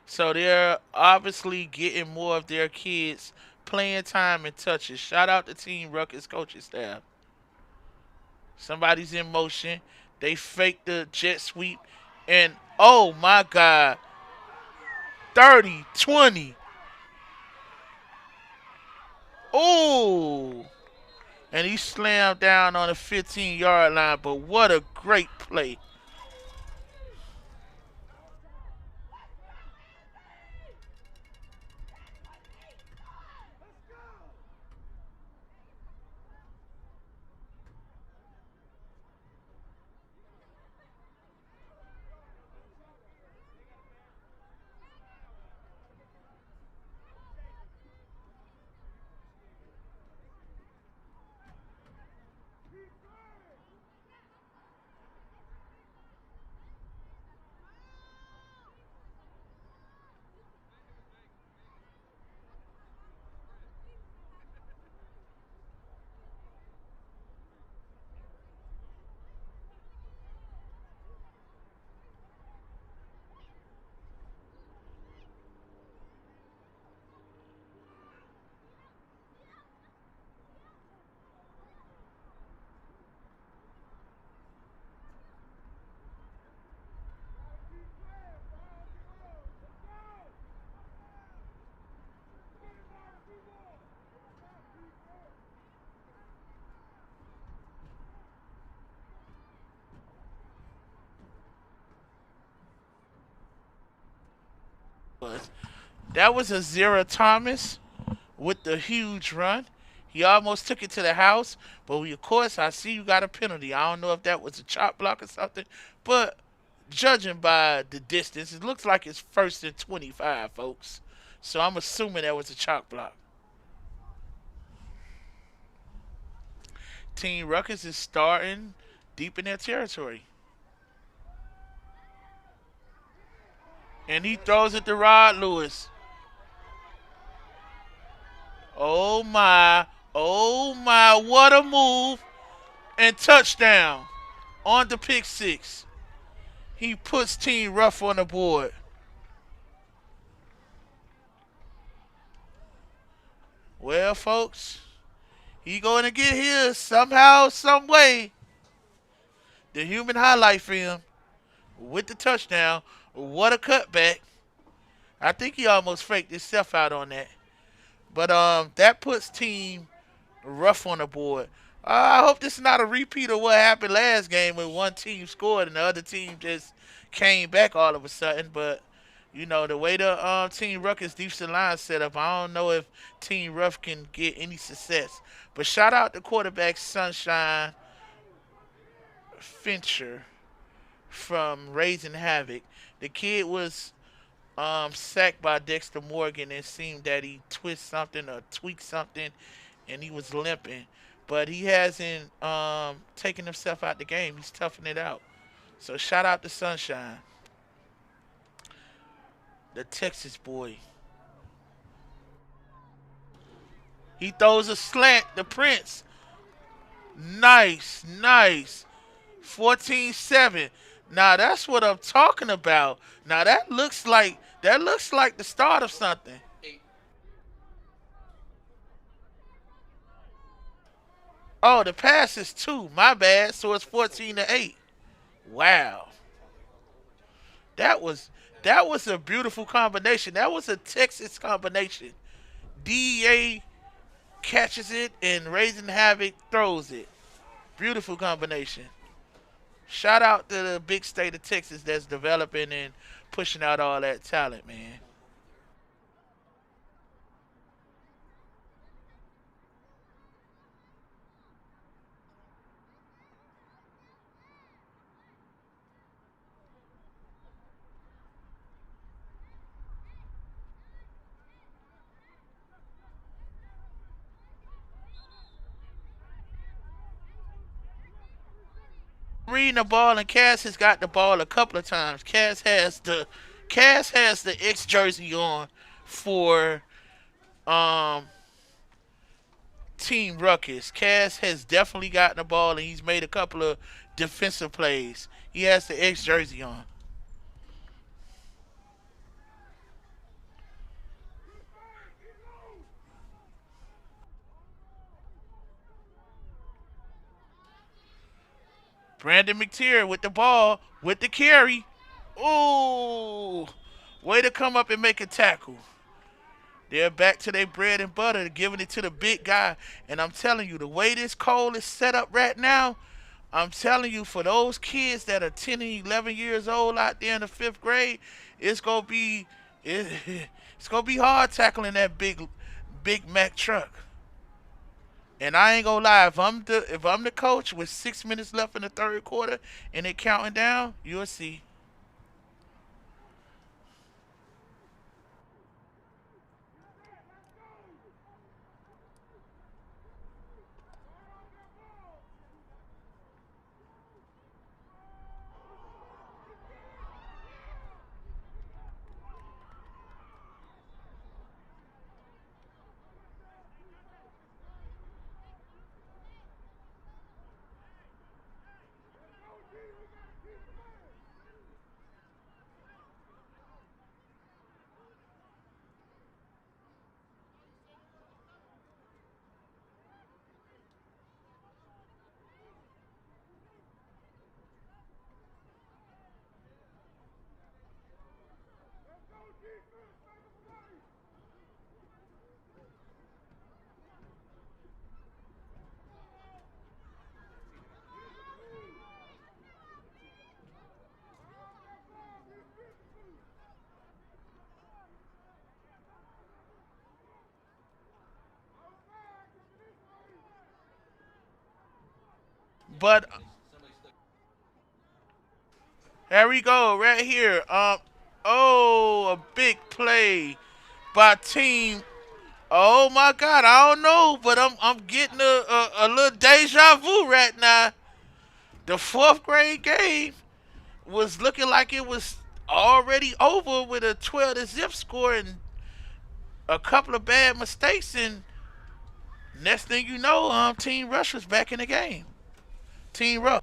So they're obviously getting more of their kids playing time and touches. Shout out to Team Ruckus coaching staff. Somebody's in motion. They fake the jet sweep, and oh my God, 30, 20. Oh, and he slammed down on the 15-yard line. But what a great play. That was a Zero Thomas with the huge run. He almost took it to the house, but of course, I see you got a penalty. I don't know if that was a chop block or something, but judging by the distance, it looks like it's first and 25, folks. So I'm assuming that was a chop block. Team Ruckus is starting deep in their territory. And he throws it to Rod Lewis. Oh my, oh my, what a move. And touchdown on the pick six. He puts Team Ruff on the board. Well, folks, he going to get his somehow, some way. The human highlight film with the touchdown. What a cutback. I think he almost faked himself out on that. But that puts Team Ruff on the board. I hope this is not a repeat of what happened last game when one team scored and the other team just came back all of a sudden. But the way the Team Ruckus defensive line set up, I don't know if Team Ruff can get any success. But shout out to quarterback Sunshine Fincher from Raising Havoc. The kid was sacked by Dexter Morgan. It seemed that he twisted something or tweaked something, and he was limping. But he hasn't taken himself out the game. He's toughing it out. So shout out to Sunshine, the Texas boy. He throws a slant. The Prince. Nice, nice. 14-7. Now that's what I'm talking about. Now that looks like the start of something. Oh, the pass is 2. My bad. So it's 14-8. Wow. That was that was a beautiful combination. That was a Texas combination. DEA catches it and Raising Havoc throws it. Beautiful combination. Shout out to the big state of Texas that's developing and pushing out all that talent, man. Reading the ball and Cass has got the ball a couple of times. Cass has the X jersey on for um Team Ruckus. Cass has definitely gotten the ball and he's made a couple of defensive plays. He has the X jersey on. Brandon McTeer with the ball with the carry. Ooh, way to come up and make a tackle. They're back to their bread and butter, giving it to the big guy. And I'm telling you, the way this Cole is set up right now, I'm telling you, for those kids that are 10 and 11 years old out there in the fifth grade, it's gonna be it, it's gonna be hard tackling that big Mac truck. And I ain't gonna lie, if I'm the coach with 6 minutes left in the third quarter and it counting down, you'll see. But here we go, right here. Oh, a big play by Team. Oh my God, I don't know, but I'm getting a little deja vu right now. The fourth grade game was looking like it was already over with a 12 to zip score and a couple of bad mistakes, and next thing you know, Team Rush was back in the game. Team Rush.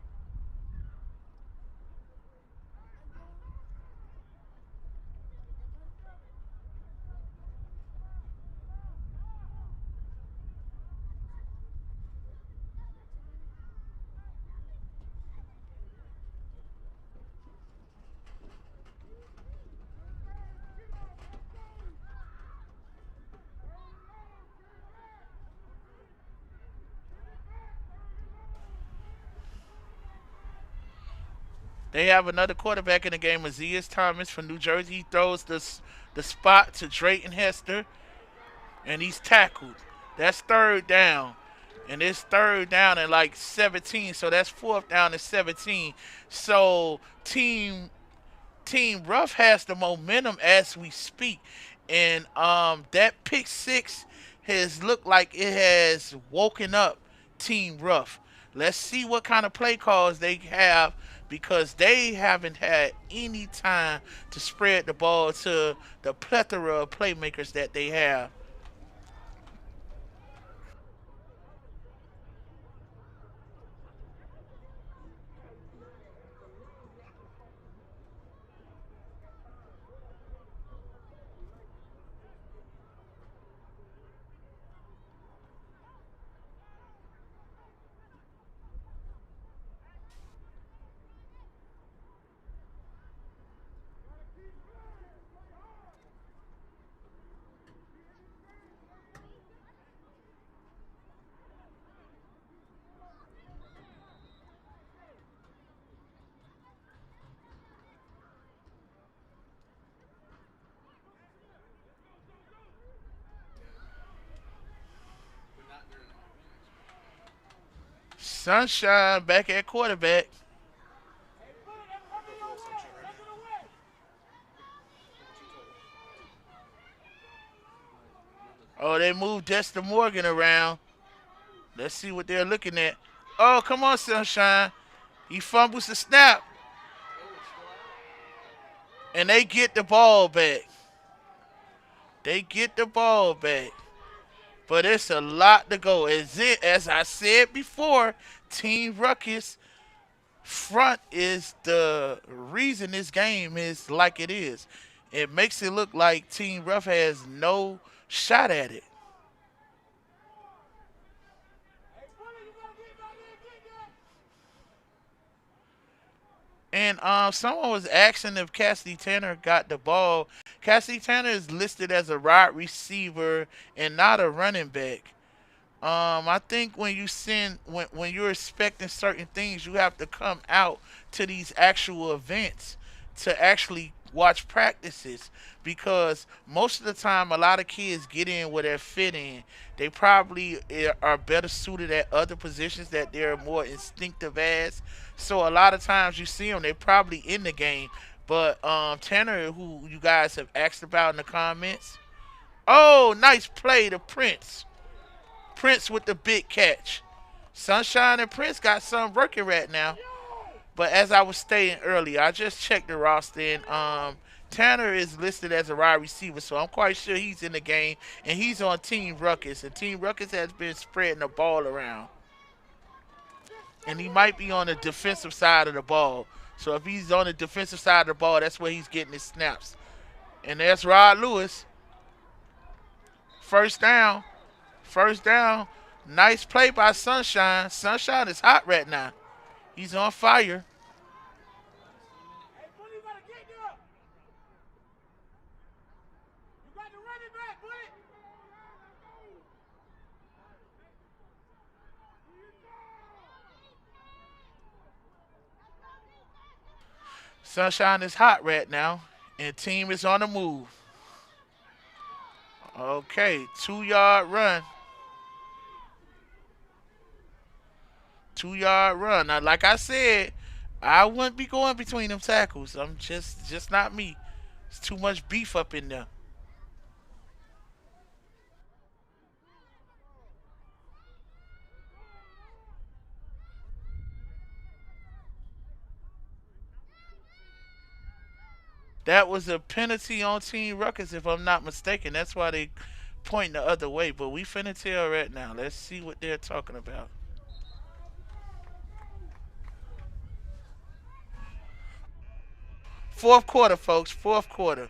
They have another quarterback in the game, Aziz Thomas from New Jersey. He throws the spot to Drayton Hester, and he's tackled. That's third down. And it's third down at like 17, so that's fourth down at 17. So Team Ruff has the momentum as we speak, and that pick six has looked like it has woken up Team Ruff. Let's see what kind of play calls they have because they haven't had any time to spread the ball to the plethora of playmakers that they have. Sunshine back at quarterback. Oh, they moved Dexter Morgan around. Let's see what they're looking at. Oh, come on, Sunshine. He fumbles the snap. And they get the ball back. They get the ball back. But it's a lot to go. As I said before, Team Ruckus front is the reason this game is like it is. It makes it look like Team Ruff has no shot at it. And someone was asking if Cassidy Tanner got the ball. Cassidy Tanner is listed as a wide receiver and not a running back. I think when when you're expecting certain things, you have to come out to these actual events to actually watch practices because most of the time a lot of kids get in where they're fit in. They probably are better suited at other positions that they're more instinctive as. So a lot of times you see them, they're probably in the game. But Tanner, who you guys have asked about in the comments, oh, nice play to Prince. Prince with the big catch. Sunshine and Prince got something working right now. But as I was stating earlier, I just checked the roster and Tanner is listed as a wide receiver, so I'm quite sure he's in the game and he's on Team Ruckus. And Team Ruckus has been spreading the ball around. And he might be on the defensive side of the ball. So if he's on the defensive side of the ball, that's where he's getting his snaps. And there's Rod Lewis. First down. First down. Nice play by Sunshine. Sunshine is hot right now. He's on fire. Sunshine is hot right now. And team is on the move. Okay, 2 yard run. 2 yard run. Now, like I said, I wouldn't be going between them tackles. I'm just not me. It's too much beef up in there. That was a penalty on Team Ruckus, if I'm not mistaken. That's why they pointing the other way. But we finna tell right now. Let's see what they're talking about. Fourth quarter, folks. Fourth quarter.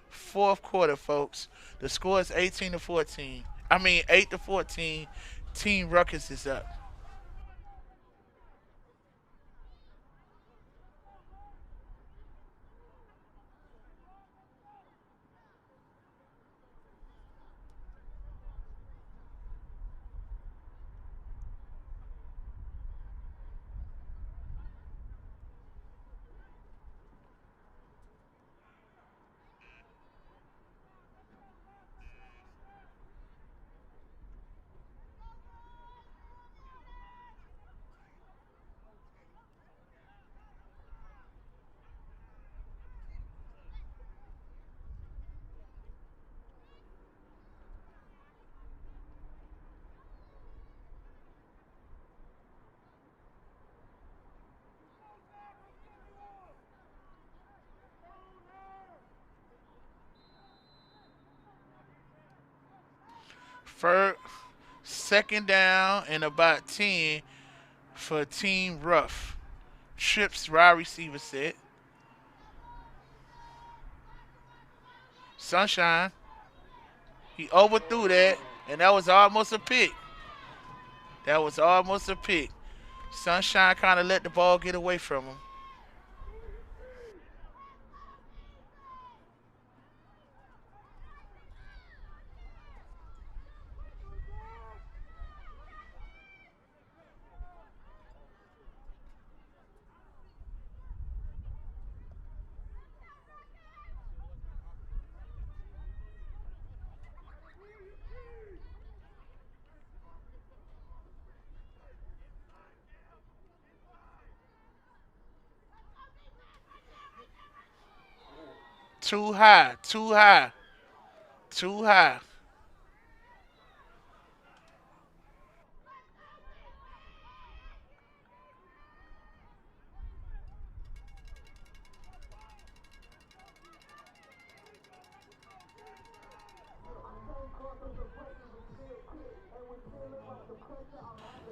Fourth quarter, folks. The score is 18-14. I mean 8-14. Team Ruckus is up. First, second down and about 10 for Team Ruff. Trips wide receiver set. Sunshine. He overthrew that, and that was almost a pick. That was almost a pick. Sunshine kind of let the ball get away from him. Too high. Too high. Too high.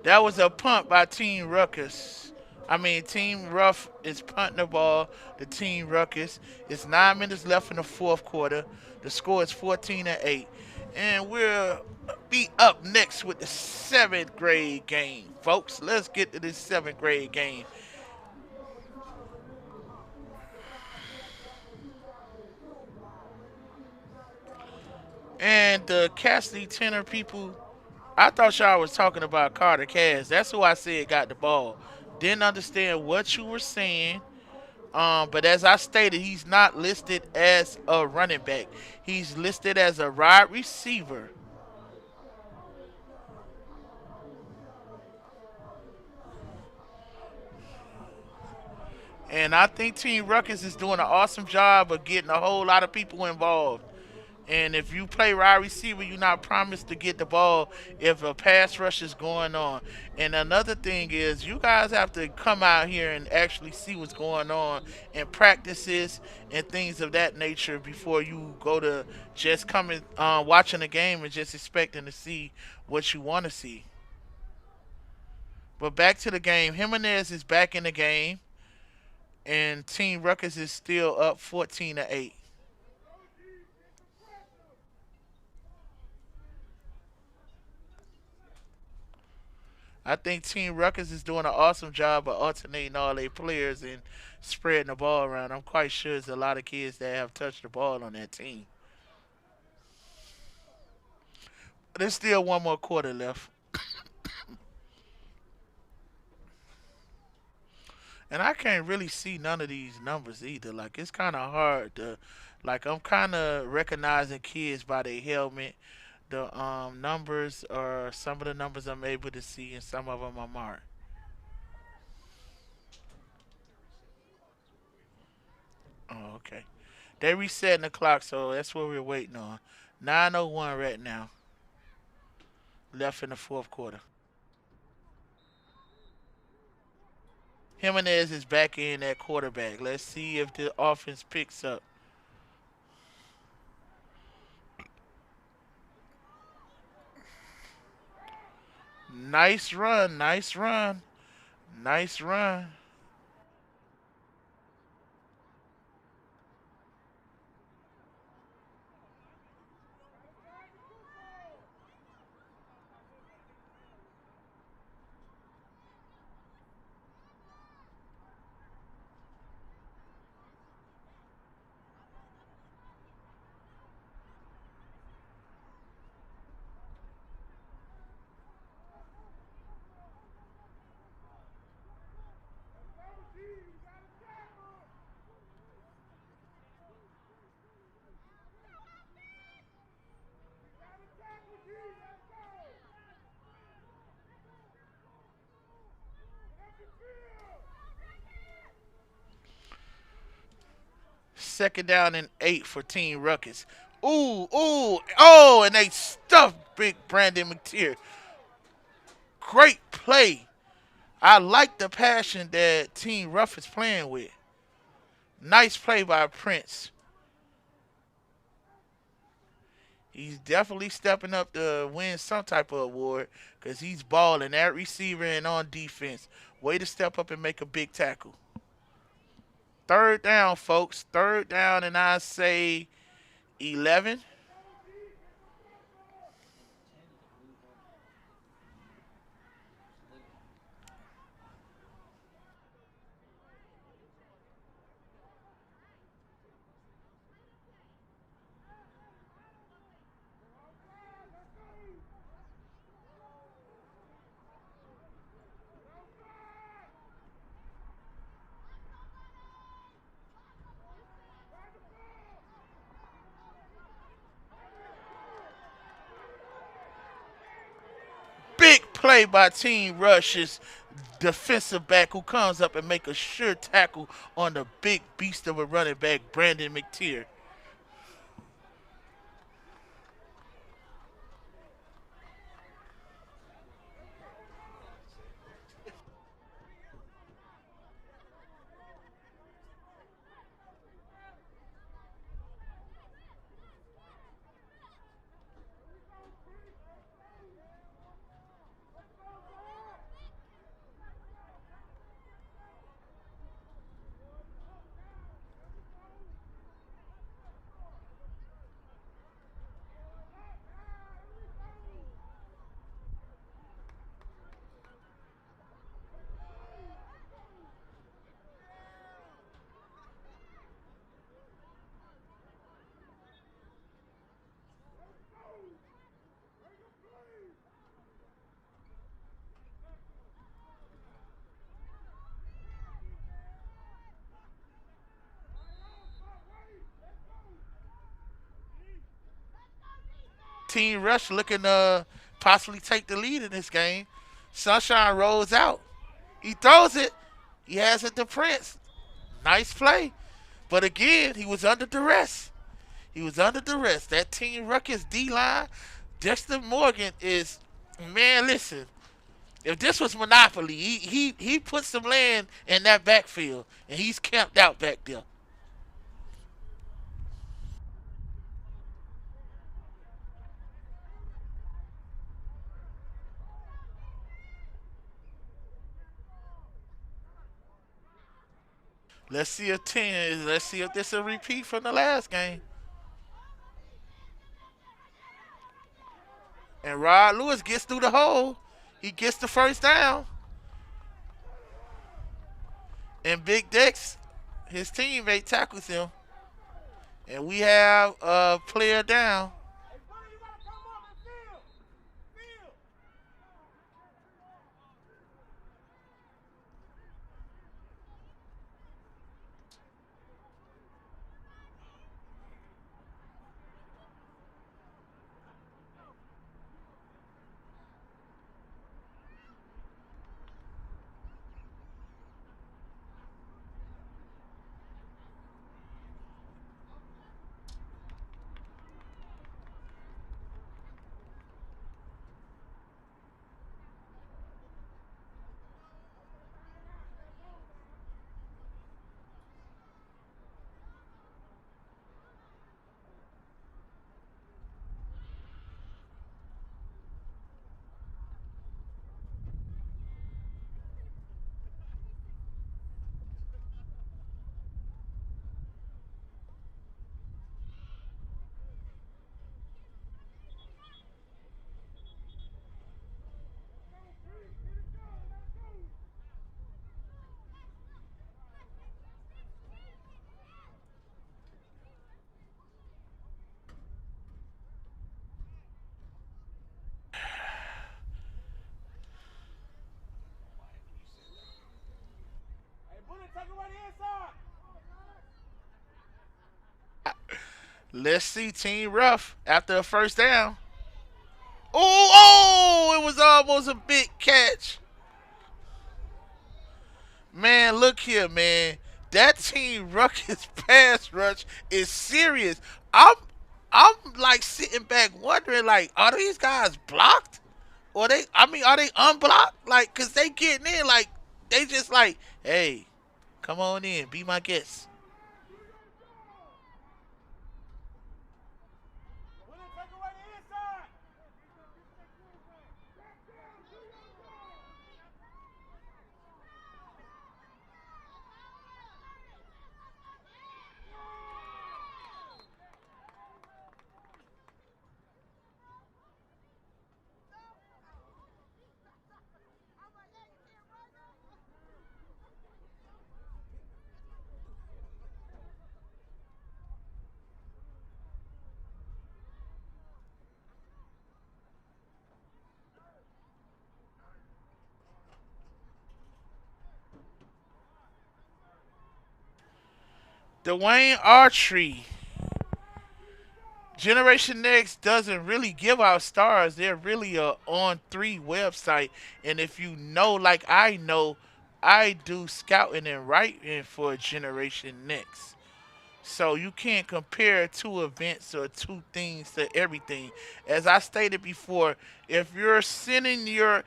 That was a punt by Team Ruckus. I mean, Team Ruff is punting the ball. The Team Ruckus. It's 9 minutes left in the fourth quarter. The score is 14-8, and we'll be up next with the seventh grade game, folks. Let's get to this seventh grade game. And the Cassidy Tenor people, I thought y'all was talking about Carter Cass. That's who I said got the ball. Didn't understand what you were saying. But as I stated, he's not listed as a running back. He's listed as a wide receiver. And I think Team Ruckus is doing an awesome job of getting a whole lot of people involved. And if you play wide receiver, you're not promised to get the ball if a pass rush is going on. And another thing is, you guys have to come out here and actually see what's going on in practices and things of that nature before you go to just coming, watching the game and just expecting to see what you want to see. But back to the game, Jimenez is back in the game, and Team Ruckus is still up 14-8. I think Team Ruckus is doing an awesome job of alternating all their players and spreading the ball around. I'm quite sure there's a lot of kids that have touched the ball on that team. There's still one more quarter left. And I can't really see none of these numbers either. Like, it's kind of hard to, like, I'm kind of recognizing kids by their helmet. The numbers are some of the numbers I'm able to see, and some of them I'm marked. Oh, okay. They resetting the clock, so that's what we're waiting on. 9:01 right now, left in the fourth quarter. Jimenez is back in at quarterback. Let's see if the offense picks up. Nice run, nice run, nice run. Second down and 8 for Team Ruckus. Ooh, ooh, oh, and they stuffed Big Brandon McTeer. Great play. I like the passion that Team Ruff is playing with. Nice play by Prince. He's definitely stepping up to win some type of award because he's balling at receiver and on defense. Way to step up and make a big tackle. Third down, folks. Third down, and I say 11. Big play by Team Rush's defensive back who comes up and make a sure tackle on the big beast of a running back, Brandon McTeer. Team Rush looking to possibly take the lead in this game. Sunshine rolls out. He throws it. He has it to Prince. Nice play. But again, he was under duress. He was under duress. That Team Ruckus D line, Dexter Morgan is, man, listen. If this was Monopoly, he put some land in that backfield, and he's camped out back there. Let's see if 10. Let's see if this is a repeat from the last game. And Rod Lewis gets through the hole. He gets the first down. And Big Dex, his teammate, tackles him. And we have a player down. Let's see Team Ruff after a first down. Oh, it was almost a big catch. Man, look here, man. That Team Ruckus pass rush is serious. I'm I'm like sitting back wondering, like, are these guys blocked? Or they I mean, are they unblocked? Like, cause they getting in, like, they just like, hey, come on in, be my guest. Dwayne Archery. Generation Next doesn't really give out stars. They're really a on three website. And if you know, like I know, I do scouting and writing for Generation Next. So you can't compare two events or two things to everything. As I stated before, if you're sending your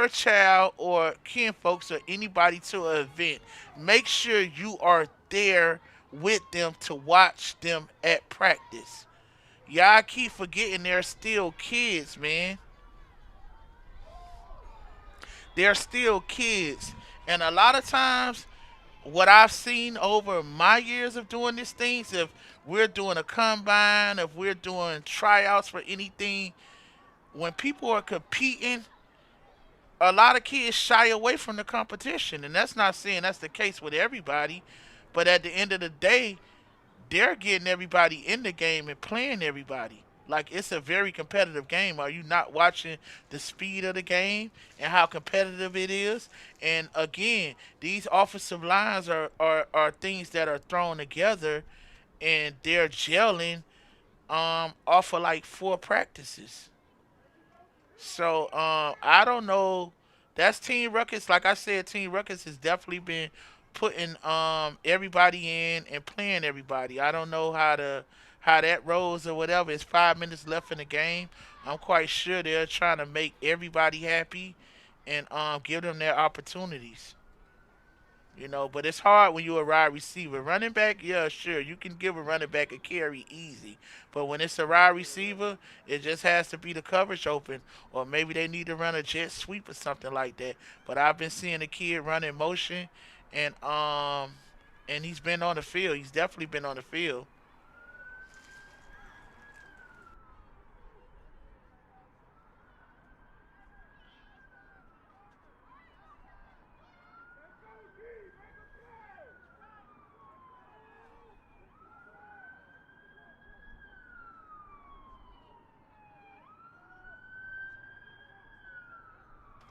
child or kin folks or anybody to an event, make sure you are there with them to watch them at practice. Y'all keep forgetting they're still kids, man. They're still kids. And a lot of times what I've seen over my years of doing these things, if we're doing a combine, if we're doing tryouts for anything, when people are competing, a lot of kids shy away from the competition. And that's not saying that's the case with everybody, but at the end of the day, they're getting everybody in the game and playing everybody. Like, it's a very competitive game. Are you not watching the speed of the game and how competitive it is? And again, these offensive lines are things that are thrown together and they're gelling off of like 4 practices. So I don't know. That's Team Ruckus. Like I said, Team Ruckus has definitely been putting everybody in and playing everybody. I don't know how that rolls or whatever. It's 5 minutes left in the game. I'm quite sure they're trying to make everybody happy and give them their opportunities. But it's hard when you're a wide receiver. Running back, yeah, sure, you can give a running back a carry easy. But when it's a wide receiver, it just has to be the coverage open, or maybe they need to run a jet sweep or something like that. But I've been seeing the kid run in motion, and he's been on the field. He's definitely been on the field.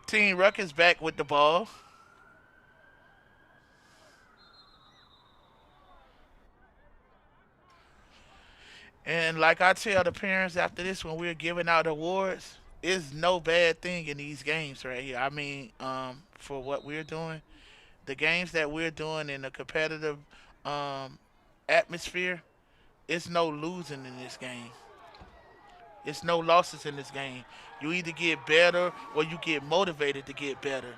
Team Ruckus back with the ball. And like I tell the parents after this when we're giving out awards, it's no bad thing in these games right here. I mean, for what we're doing, the games that we're doing in a competitive um, atmosphere, it's no losing in this game. It's no losses in this game. You either get better or you get motivated to get better.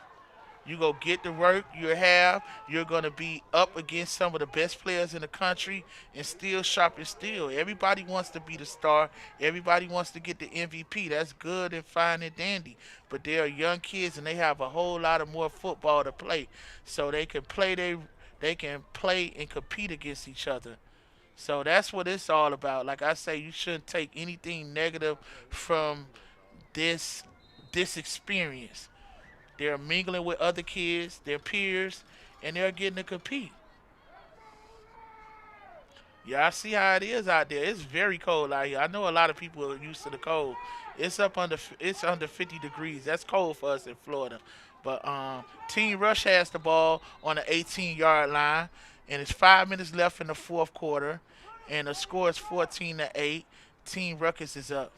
You go get the work you have. You're gonna be up against some of the best players in the country and still sharp and still. Everybody wants to be the star. Everybody wants to get the MVP. That's good and fine and dandy. But they are young kids and they have a whole lot of more football to play. So they can play and compete against each other. So that's what it's all about. Like I say, you shouldn't take anything negative from this this experience. They're mingling with other kids, their peers, and they're getting to compete. Yeah, I see how it is out there. It's very cold out here. I know a lot of people are used to the cold. It's under 50 degrees. That's cold for us in Florida. But Team Rush has the ball on the 18-yard line, and it's 5 minutes left in the fourth quarter, and the score is 14-8. Team Ruckus is up.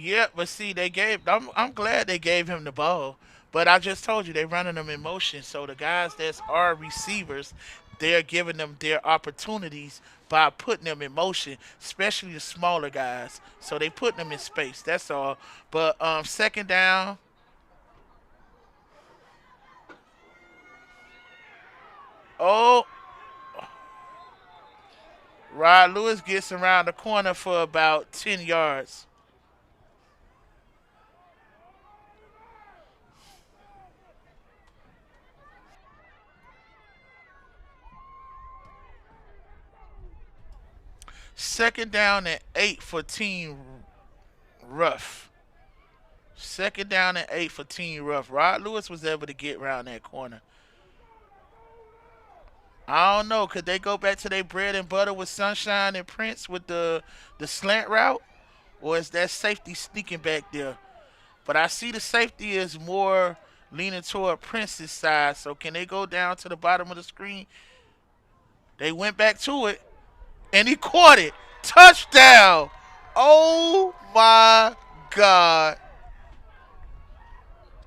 Yeah, but see, I'm glad they gave him the ball. But I just told you they running them in motion. So the guys that are receivers, they're giving them their opportunities by putting them in motion, especially the smaller guys. So they putting them in space. That's all. But second down. Oh, Rod Lewis gets around the corner for about 10 yards. Second down and 8 for Team Ruff. Second down and 8 for Team Ruff. Rod Lewis was able to get around that corner. I don't know. Could they go back to their bread and butter with Sunshine and Prince with the slant route, or is that safety sneaking back there? But I see the safety is more leaning toward Prince's side. So can they go down to the bottom of the screen? They went back to it, and he caught it. Touchdown! Oh my God!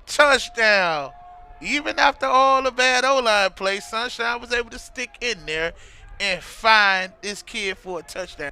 Touchdown! Even after all the bad O-line play, Sunshine was able to stick in there and find this kid for a touchdown.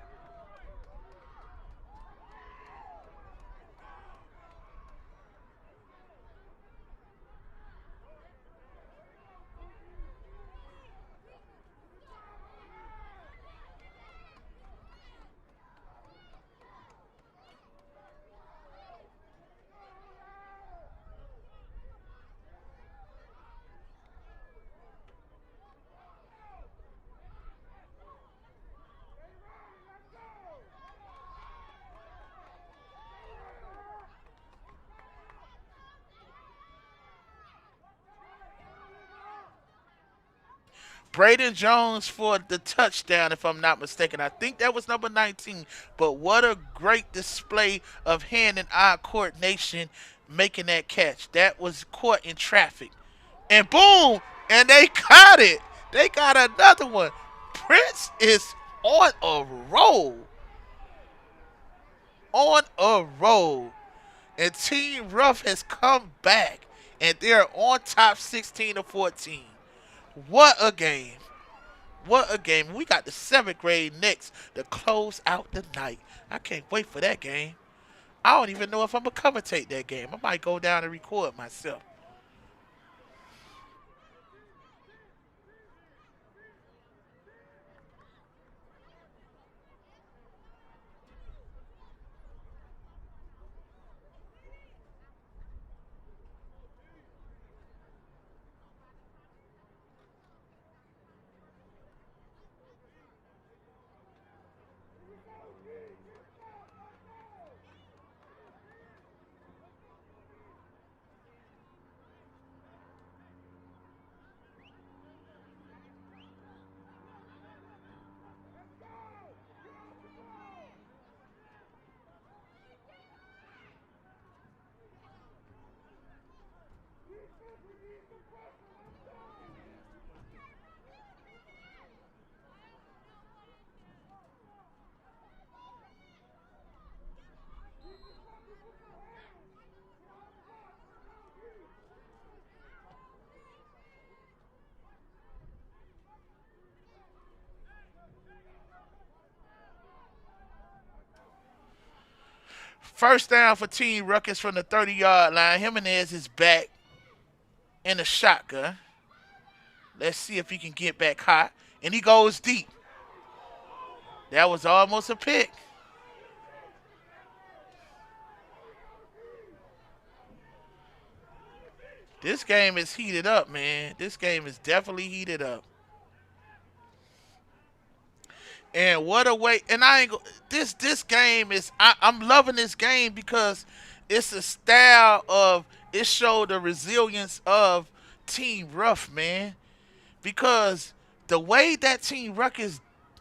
Braden Jones for the touchdown, if I'm not mistaken. I think that was number 19. But what a great display of hand and eye coordination making that catch. That was caught in traffic. And boom! And they got it. They got another one. Prince is on a roll. On a roll. And Team Ruff has come back. And they're on top 16 to 14. What a game. What a game. We got the 7th grade next to close out the night. I can't wait for that game. I don't even know if I'm going to commentate that game. I might go down and record myself. First down for Team Ruckus from the 30-yard line. Jimenez is back in the shotgun. Let's see if he can get back hot. And he goes deep. That was almost a pick. This game is heated up, man. This game is definitely heated up. And what a way! And I ain't go, this game is. I'm loving this game because it's a style of it showed the resilience of Team Ruff, man. Because the way that Team Ruckus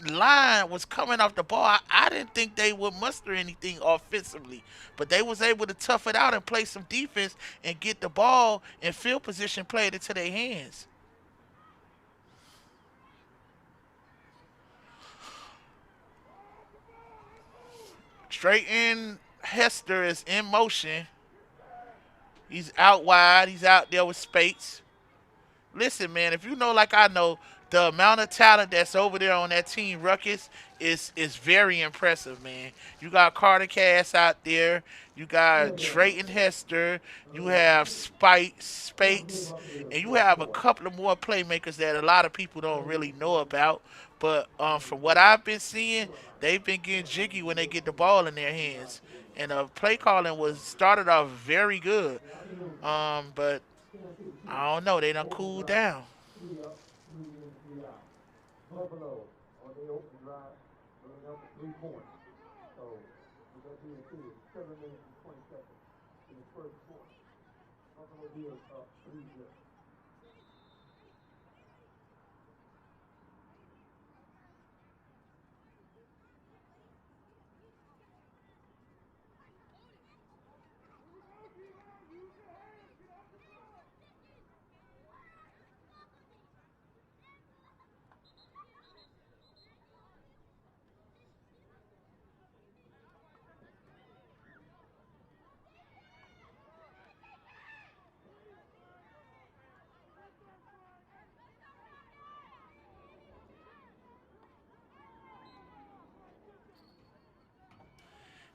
line was coming off the ball, I didn't think they would muster anything offensively, but they was able to tough it out and play some defense and get the ball and field position played into their hands. Straight in, Hester is in motion. He's out wide. He's out there with Spates. Listen, man, if you know like I know, the amount of talent that's over there on that team Ruckus is very impressive, man. You got Carter Cass out there. You got Drayton Hester. You have Spike Spates. And you have a couple of more playmakers that a lot of people don't really know about. But from what I've been seeing, they've been getting jiggy when they get the ball in their hands. And play calling was started off very good. But I don't know. They done cooled down. Buffalo on the open drive, bringing up 3 points. So, with that being said, 7 minutes and 20 seconds in the first quarter. Buffalo Bills up 3-0.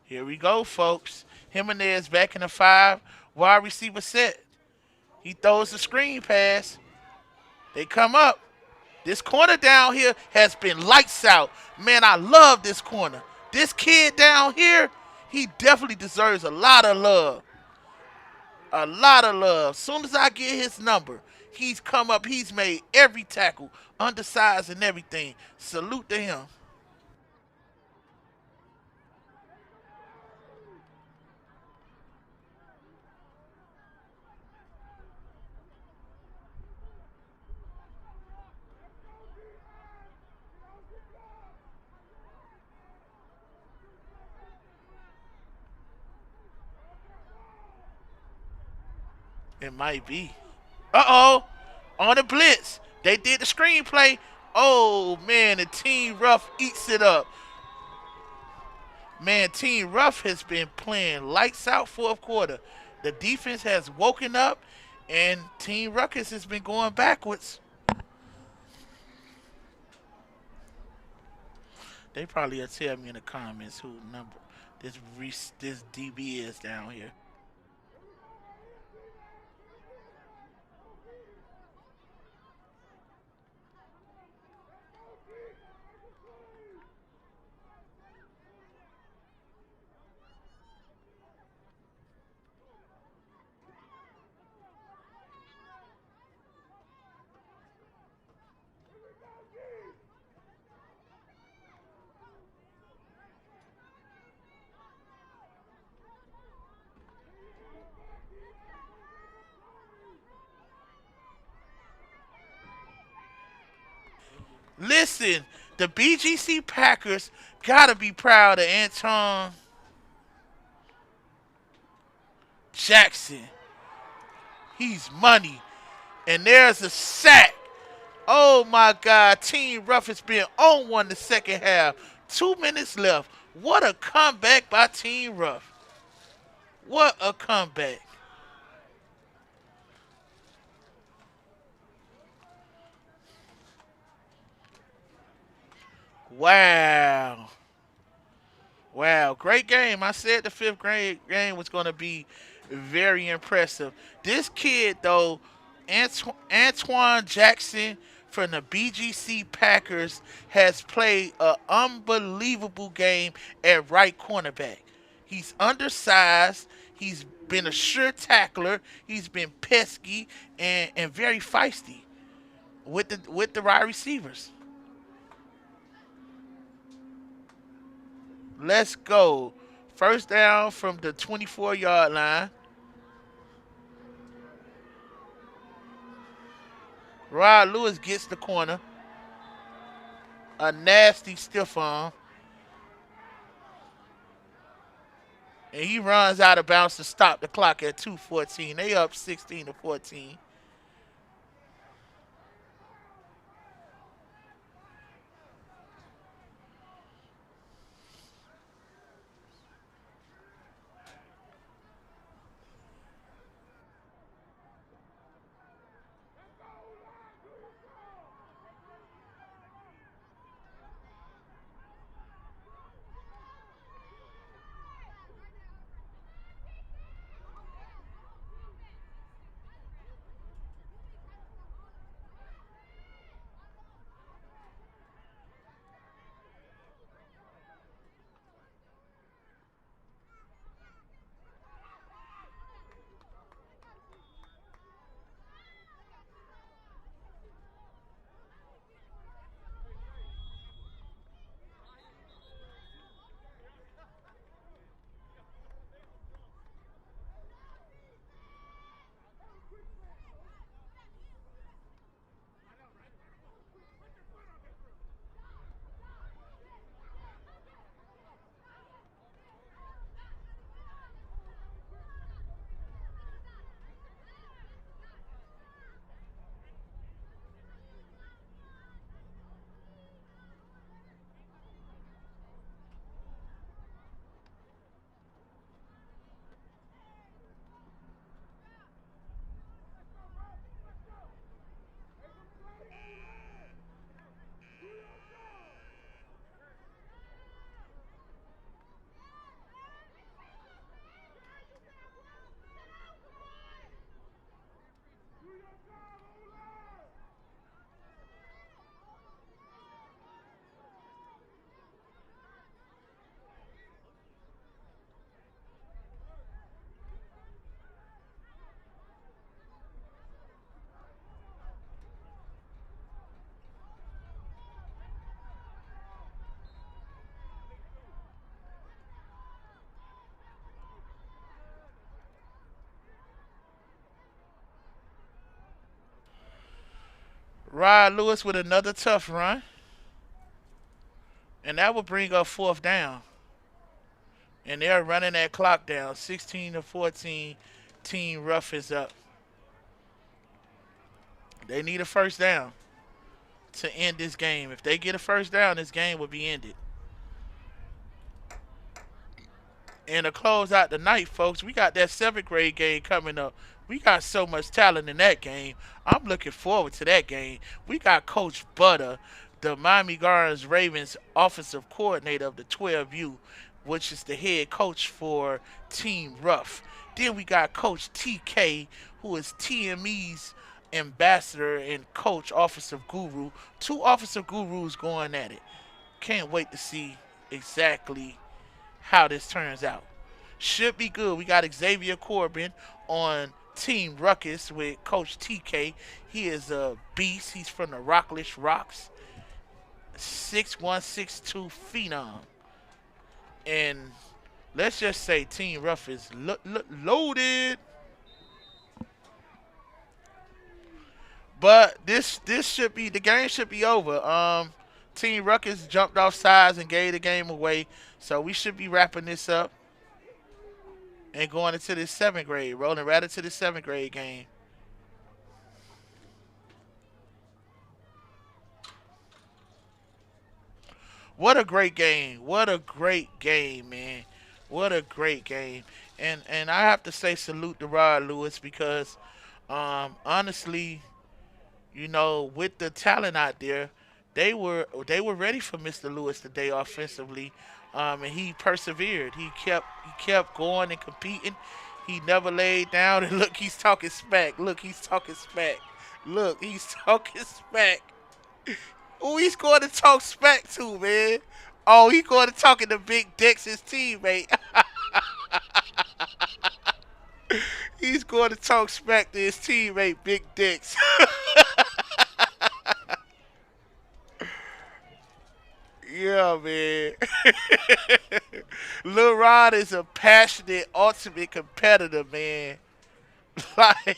Here we go, folks. Jimenez back in the 5. Wide receiver set. He throws the screen pass. They come up. This corner down here has been lights out. Man, I love this corner. This kid down here, he definitely deserves a lot of love. A lot of love. Soon as I get his number, he's come up. He's made every tackle, undersized and everything. Salute to him. It might be. Uh-oh. On the blitz. They did the screenplay. Oh, man, the Team Ruff eats it up. Man, Team Ruff has been playing lights out fourth quarter. The defense has woken up, and Team Ruckus has been going backwards. They probably will tell me in the comments who number this DB is down here. Listen, the BGC Packers gotta be proud of Anton Jackson. He's money. And there's a sack. Oh my God. Team Ruff has been on one the second half. 2 minutes left. What a comeback by Team Ruff. What a comeback. Wow. Wow, great game. I said the fifth grade game was going to be very impressive. This kid, though, Antoine Jackson from the BGC Packers, has played an unbelievable game at right cornerback. He's undersized. He's been a sure tackler. He's been pesky and very feisty with the wide receivers. Let's go. First down from the 24-yard line. Rod Lewis gets the corner. A nasty stiff arm. And he runs out of bounds to stop the clock at 2:14. They up 16-14. Rod Lewis with another tough run. And that will bring up fourth down. And they're running that clock down. 16-14. Team Ruff is up. They need a first down to end this game. If they get a first down, this game will be ended. And to close out the night, folks, we got that seventh grade game coming up. We got so much talent in that game. I'm looking forward to that game. We got Coach Butter, the Miami Gardens Ravens offensive coordinator of the 12U, which is the head coach for Team Ruff. Then we got Coach TK, who is TME's ambassador and coach, offensive guru. Two offensive gurus going at it. Can't wait to see exactly how this turns out. Should be good. We got Xavier Corbin on Team Ruckus with Coach TK. He is a beast. He's from the Rockless Rocks. 6162 Phenom. And let's just say Team Ruff is loaded. But this should be the game should be over. Team Ruckus jumped off sides and gave the game away. So we should be wrapping this up and going into this seventh grade, rolling right into the seventh grade game. What a great game. What a great game, man. What a great game. And I have to say salute to Rod Lewis because honestly, with the talent out there, they were ready for Mr. Lewis today offensively, and he persevered. He kept going and competing. He never laid down. And look, he's talking smack. Look, he's talking smack. Look, he's talking smack. Who he's going to talk smack to, man? Oh, he's going to talking to Big Dex, his teammate. He's going to talk smack to his teammate, Big Dex. Yeah, man. Lil Rod is a passionate, ultimate competitor, man. Like,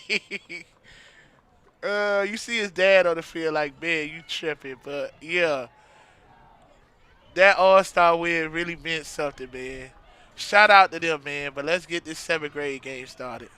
you see his dad on the field, like, man, you tripping. But yeah, that All Star win really meant something, man. Shout out to them, man. But let's get this seventh grade game started.